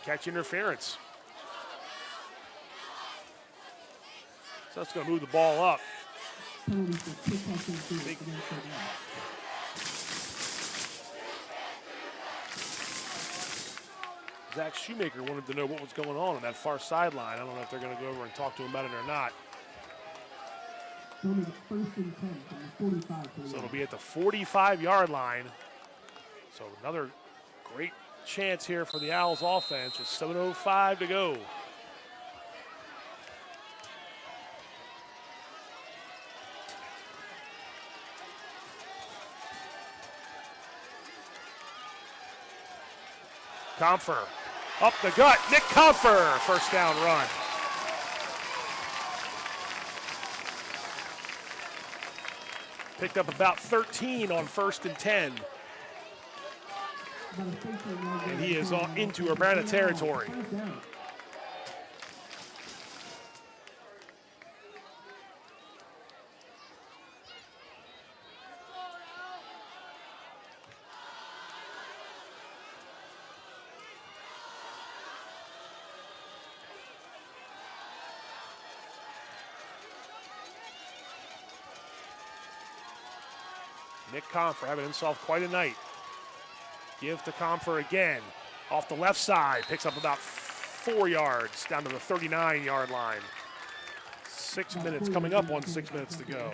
Catch interference. So that's going to move the ball up. Zach Shoemaker wanted to know what was going on that far sideline. I don't know if they're going to go over and talk to him about it or not. So it'll be at the 45-yard line. So another great chance here for the Owls offense with 7:05 to go. Comfer, up the gut, Nick Comfer, first down run. Picked up about 13 on 1st and 10. And he is into Urbana territory. Nick Comfer having himself quite a night. Give to Comfer again. Off the left side. Picks up about 4 yards down to the 39-yard line. 6 minutes coming up on 6 minutes to go.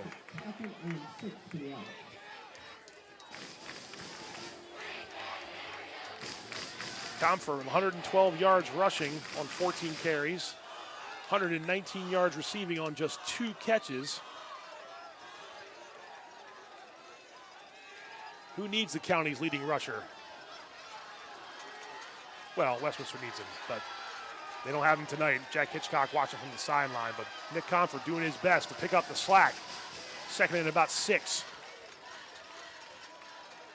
Comfer 112 yards rushing on 14 carries. 119 yards receiving on just 2 catches. Who needs the county's leading rusher? Well, Westminster needs him, but they don't have him tonight. Jack Hitchcock watching from the sideline, but Nick Comfer doing his best to pick up the slack. Second and about 6.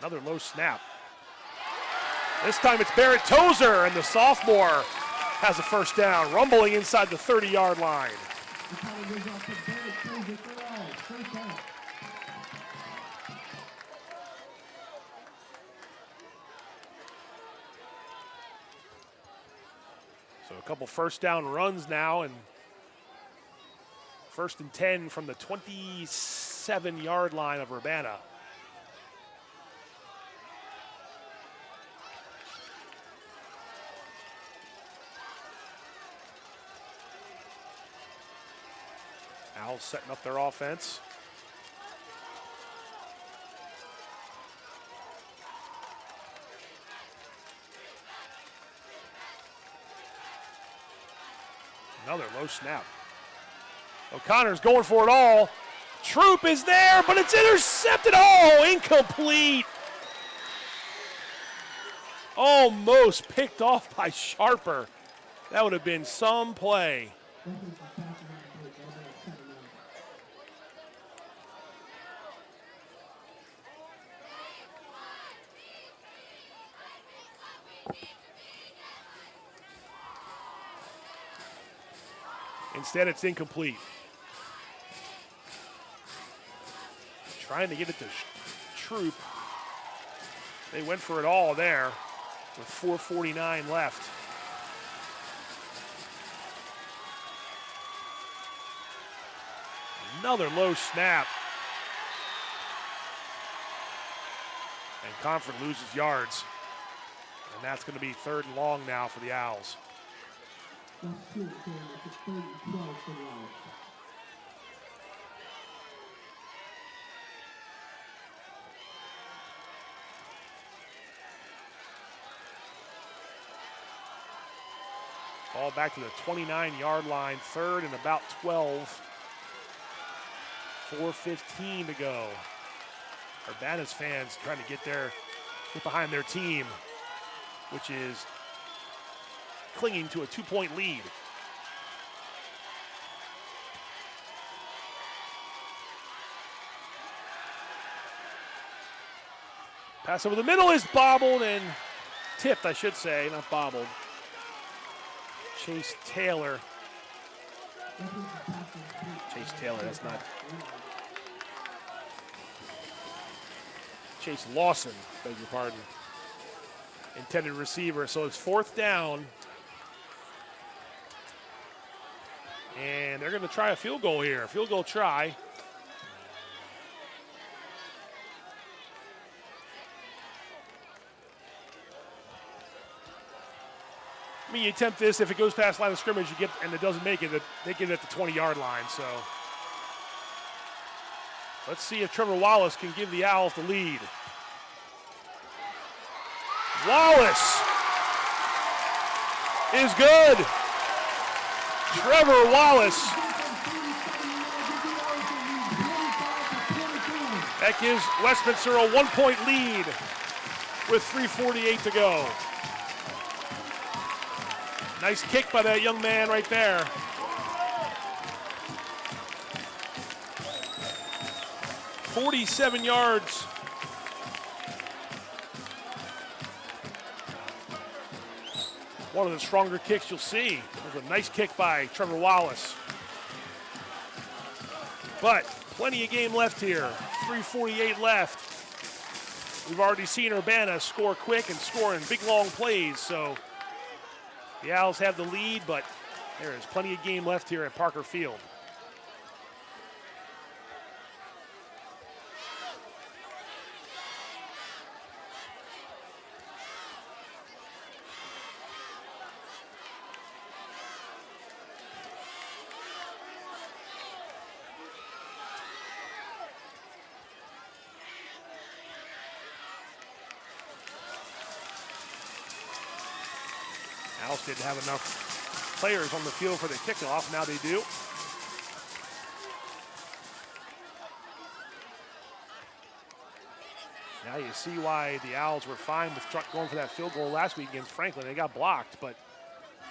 Another low snap. This time it's Barrett Tozer, and the sophomore has a first down, rumbling inside the 30-yard line. So a couple first down runs now, and 1st and 10 from the 27-yard line of Urbana. Owls setting up their offense. Another low snap. O'Connor's going for it all. Troop is there, but it's intercepted. Oh, incomplete. Almost picked off by Sharper. That would have been some play. Instead, it's incomplete. Trying to get it to Troop. They went for it all there with 4:49 left. Another low snap. And Comfort loses yards. And that's going to be 3rd and long now for the Owls. Ball back to the 29-yard line, 3rd and about 12. 4:15 to go. Urbana's fans trying to get behind their team, which is clinging to a 2-point lead. Pass over the middle is bobbled and tipped, I should say, not bobbled. Chase Taylor, that's not. Chase Lawson, beg your pardon. Intended receiver, so it's 4th down. And they're going to try a field goal here. Field goal try. I mean, you attempt this. If it goes past line of scrimmage, you get, and it doesn't make it, they get it at the 20-yard line. So let's see if Trevor Wallace can give the Owls the lead. Wallace is good. Trevor Wallace. That gives Westminster a 1-point lead with 3:48 to go. Nice kick by that young man right there. "47 yards. One of the stronger kicks you'll see. It was a nice kick by Trevor Wallace. But plenty of game left here. 3:48 left. We've already seen Urbana score quick and score in big, long plays, so the Owls have the lead, but there is plenty of game left here at Parker Field. Owls didn't have enough players on the field for the kickoff. Now they do. Now you see why the Owls were fine with going for that field goal last week against Franklin. They got blocked, but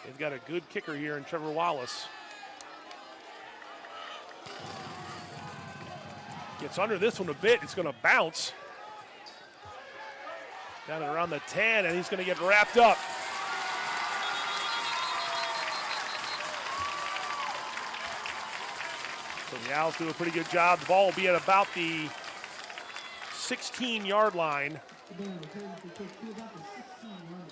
they've got a good kicker here in Trevor Wallace. Gets under this one a bit. It's going to bounce. Down at around the 10, and he's going to get wrapped up. So the Owls do a pretty good job. The ball will be at about the 16-yard line.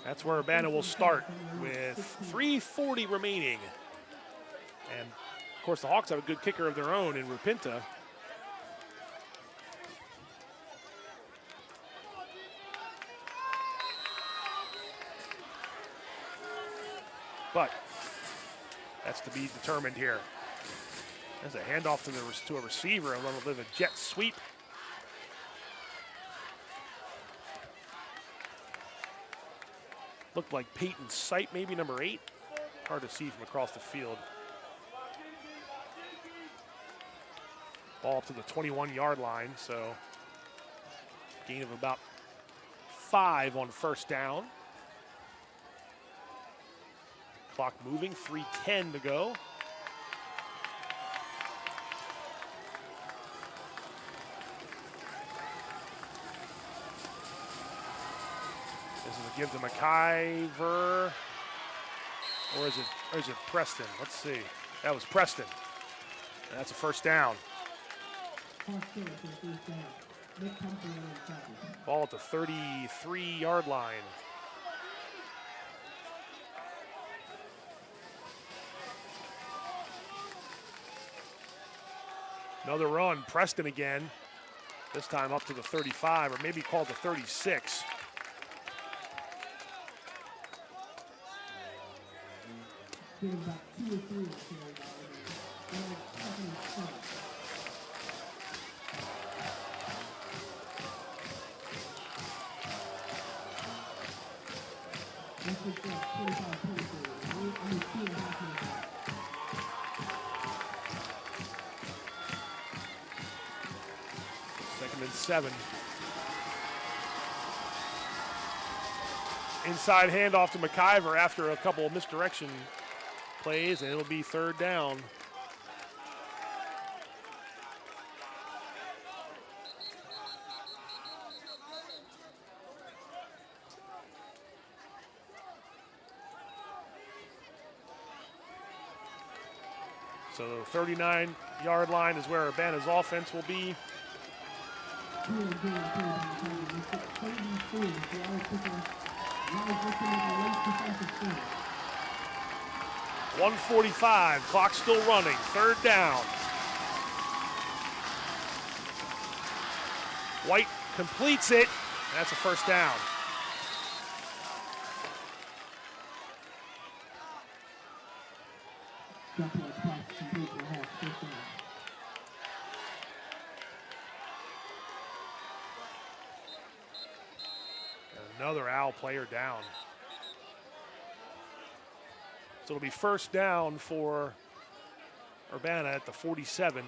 That's where Urbana will start with 3:40 remaining. And, of course, the Hawks have a good kicker of their own in Rapinta. But that's to be determined here. There's a handoff to a receiver, a little bit of a jet sweep. Looked like Peyton Sight, maybe number 8. Hard to see from across the field. Ball up to the 21-yard line, so gain of about 5 on first down. Clock moving, 3:10 to go. This is a give to McIver, or is it Preston? Let's see. That was Preston. And that's a first down. Ball at the 33-yard line. Another run, Preston again. This time up to the 35, or maybe called the 36. About 2 or 3 Second and 7. Inside handoff to McIver after a couple of misdirection plays, and it'll be third down. So the 39-yard line is where Urbana's offense will be. 1:45, clock still running, third down. White completes it, and that's a first down. Another Owl player down. So it'll be first down for Urbana at the 47.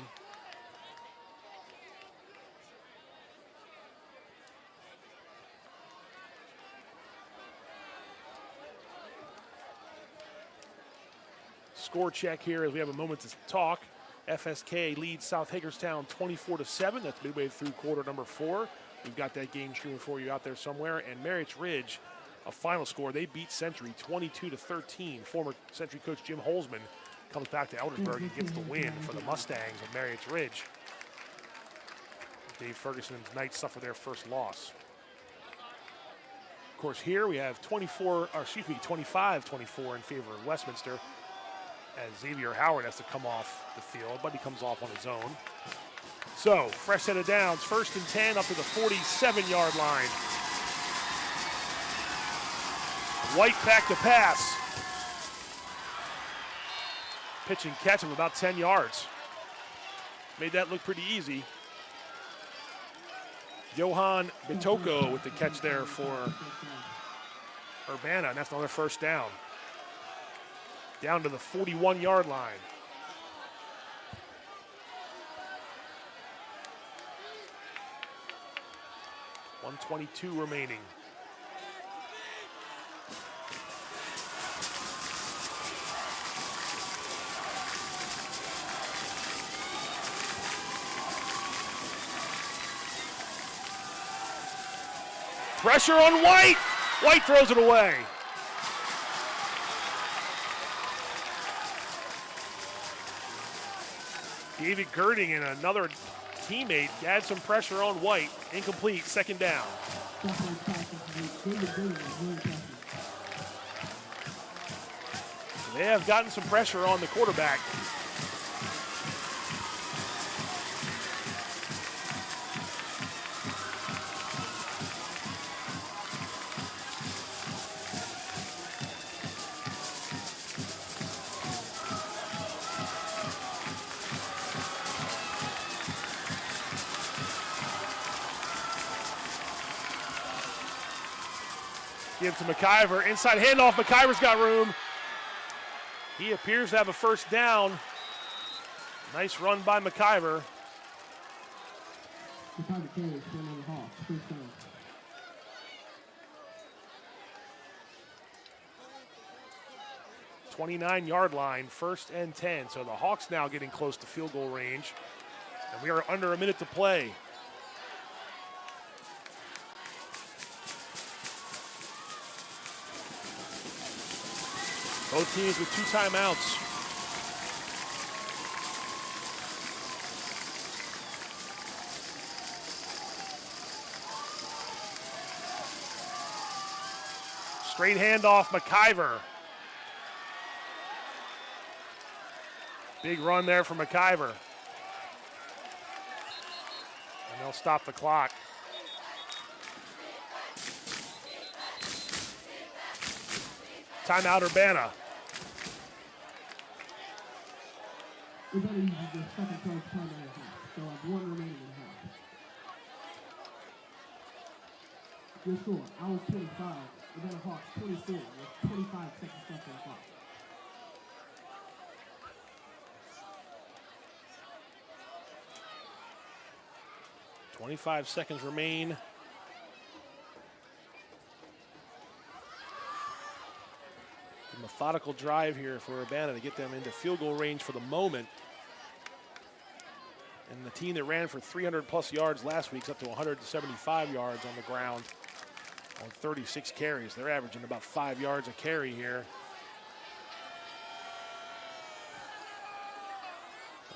Score check here as we have a moment to talk. FSK leads South Hagerstown 24-7. That's midway through quarter number 4. We've got that game streaming for you out there somewhere. And Marriott Ridge, a final score, they beat Century 22-13. Former Century coach Jim Holzman comes back to Eldersburg and gets the win for the Mustangs of Marriott Ridge. Dave Ferguson's Knights suffer their first loss. Of course, here we have 25-24 in favor of Westminster, as Xavier Howard has to come off the field, but he comes off on his own. So, fresh set of downs, first and 10 up to the 47-yard line. White back to pass. Pitch and catch of about 10 yards. Made that look pretty easy. Johan Bitoko with the catch there for Urbana, and that's another first down. Down to the 41-yard line. .122 remaining. Pressure on White. White throws it away. David Girding and another teammate had some pressure on White. Incomplete, second down. They have gotten some pressure on the quarterback. Give to McIver. Inside handoff. McIver's got room. He appears to have a first down. Nice run by McIver. McIver carries for another Hawks. First down. .29-yard line, 1st and 10. So the Hawks now getting close to field goal range. And we are under a minute to play. Both teams with 2 timeouts. Straight handoff, McIver. Big run there for McIver. And they'll stop the clock. Timeout, Urbana. Urbana uses the second charge timeout at half. They'll have 1 remaining in half. Your score, Owls 25, Urbana Hawks 24, with 25 seconds left on the clock. .25 seconds remain. A methodical drive here for Urbana to get them into field goal range for the moment. And the team that ran for 300-plus yards last week's up to 175 yards on the ground on 36 carries. They're averaging about 5 yards a carry here.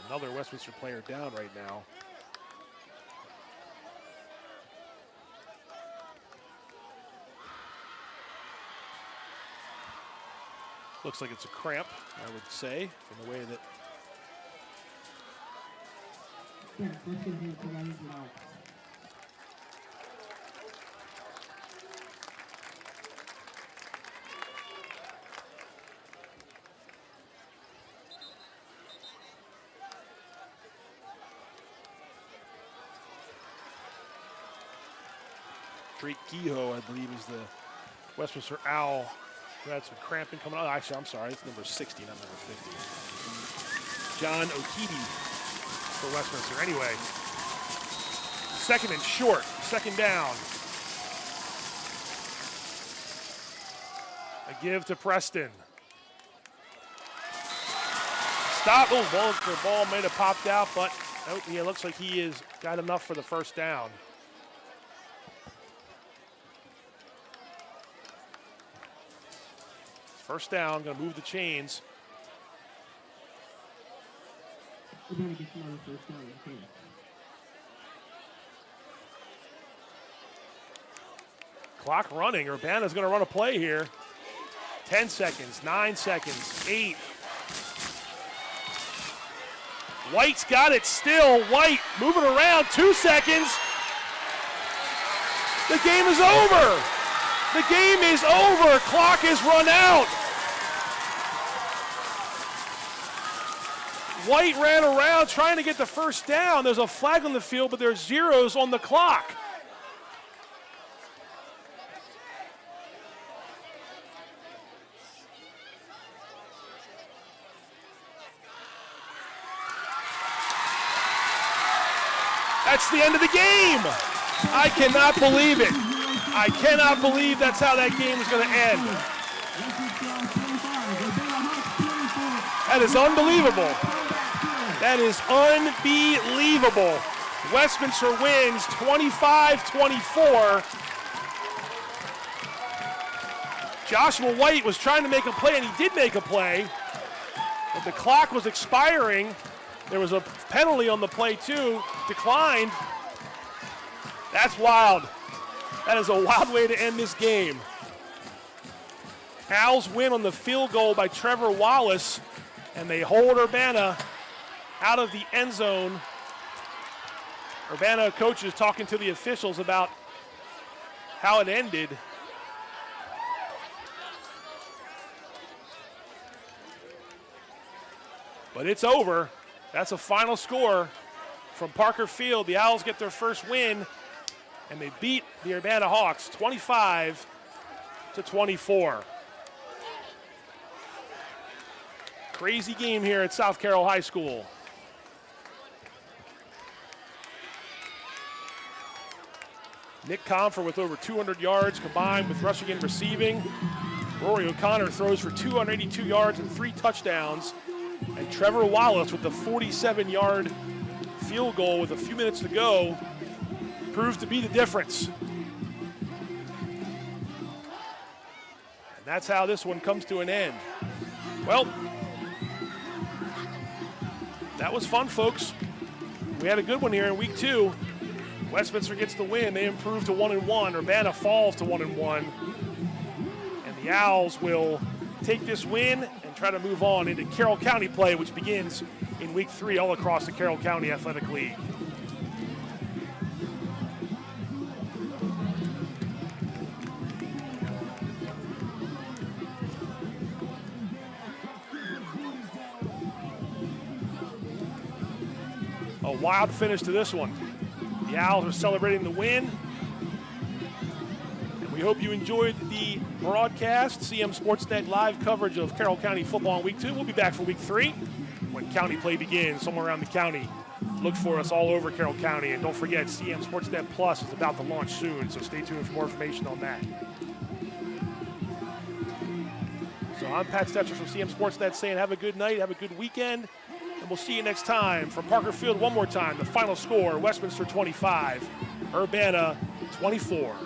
Another Westminster player down right now. Looks like it's a cramp, I would say, from the way that. Drake Kehoe, I believe, is the Westminster Owl. Who had some cramping coming on. Actually, I'm sorry, it's number 60, not number 50. John Okibi for Westminster. Anyway, 2nd and short, 2nd down. A give to Preston. Stop. Oh, the ball may have popped out, but oh, yeah, it looks like he has got enough for the first down. First down, going to move the chains. Urbana gets another first down. Clock running. Urbana's going to run a play here. 10 seconds, 9 seconds, 8. White's got it still. White moving around. 2 seconds. The game is over. The game is over. Clock is run out. White ran around trying to get the first down. There's a flag on the field, but there's zeros on the clock. That's the end of the game. I cannot believe it. I cannot believe that's how that game is going to end. That is unbelievable. That is unbelievable. Westminster wins 25-24. Joshua White was trying to make a play, and he did make a play. But the clock was expiring. There was a penalty on the play, too. Declined. That's wild. That is a wild way to end this game. Owls win on the field goal by Trevor Wallace, and they hold Urbana out of the end zone. Urbana coaches talking to the officials about how it ended. But it's over. That's a final score from Parker Field. The Owls get their first win, and they beat the Urbana Hawks 25-24. to 24. Crazy game here at South Carroll High School. Nick Comfer with over 200 yards combined with rushing and receiving. Rory O'Connor throws for 282 yards and 3 touchdowns. And Trevor Wallace with the 47-yard field goal with a few minutes to go proves to be the difference. And that's how this one comes to an end. Well, that was fun, folks. We had a good one here in week 2. Westminster gets the win. They improve to 1-1. Urbana falls to 1-1. And the Owls will take this win and try to move on into Carroll County play, which begins in week 3 all across the Carroll County Athletic League. A wild finish to this one. The Owls are celebrating the win. And we hope you enjoyed the broadcast. CMSportsNet live coverage of Carroll County football in week 2. We'll be back for week 3 when county play begins somewhere around the county. Look for us all over Carroll County. And don't forget, CMSportsNet Plus is about to launch soon, so stay tuned for more information on that. So I'm Pat Stetzer from CMSportsNet saying have a good night, have a good weekend. And we'll see you next time. From Parker Field, one more time, the final score, Westminster 25, Urbana 24.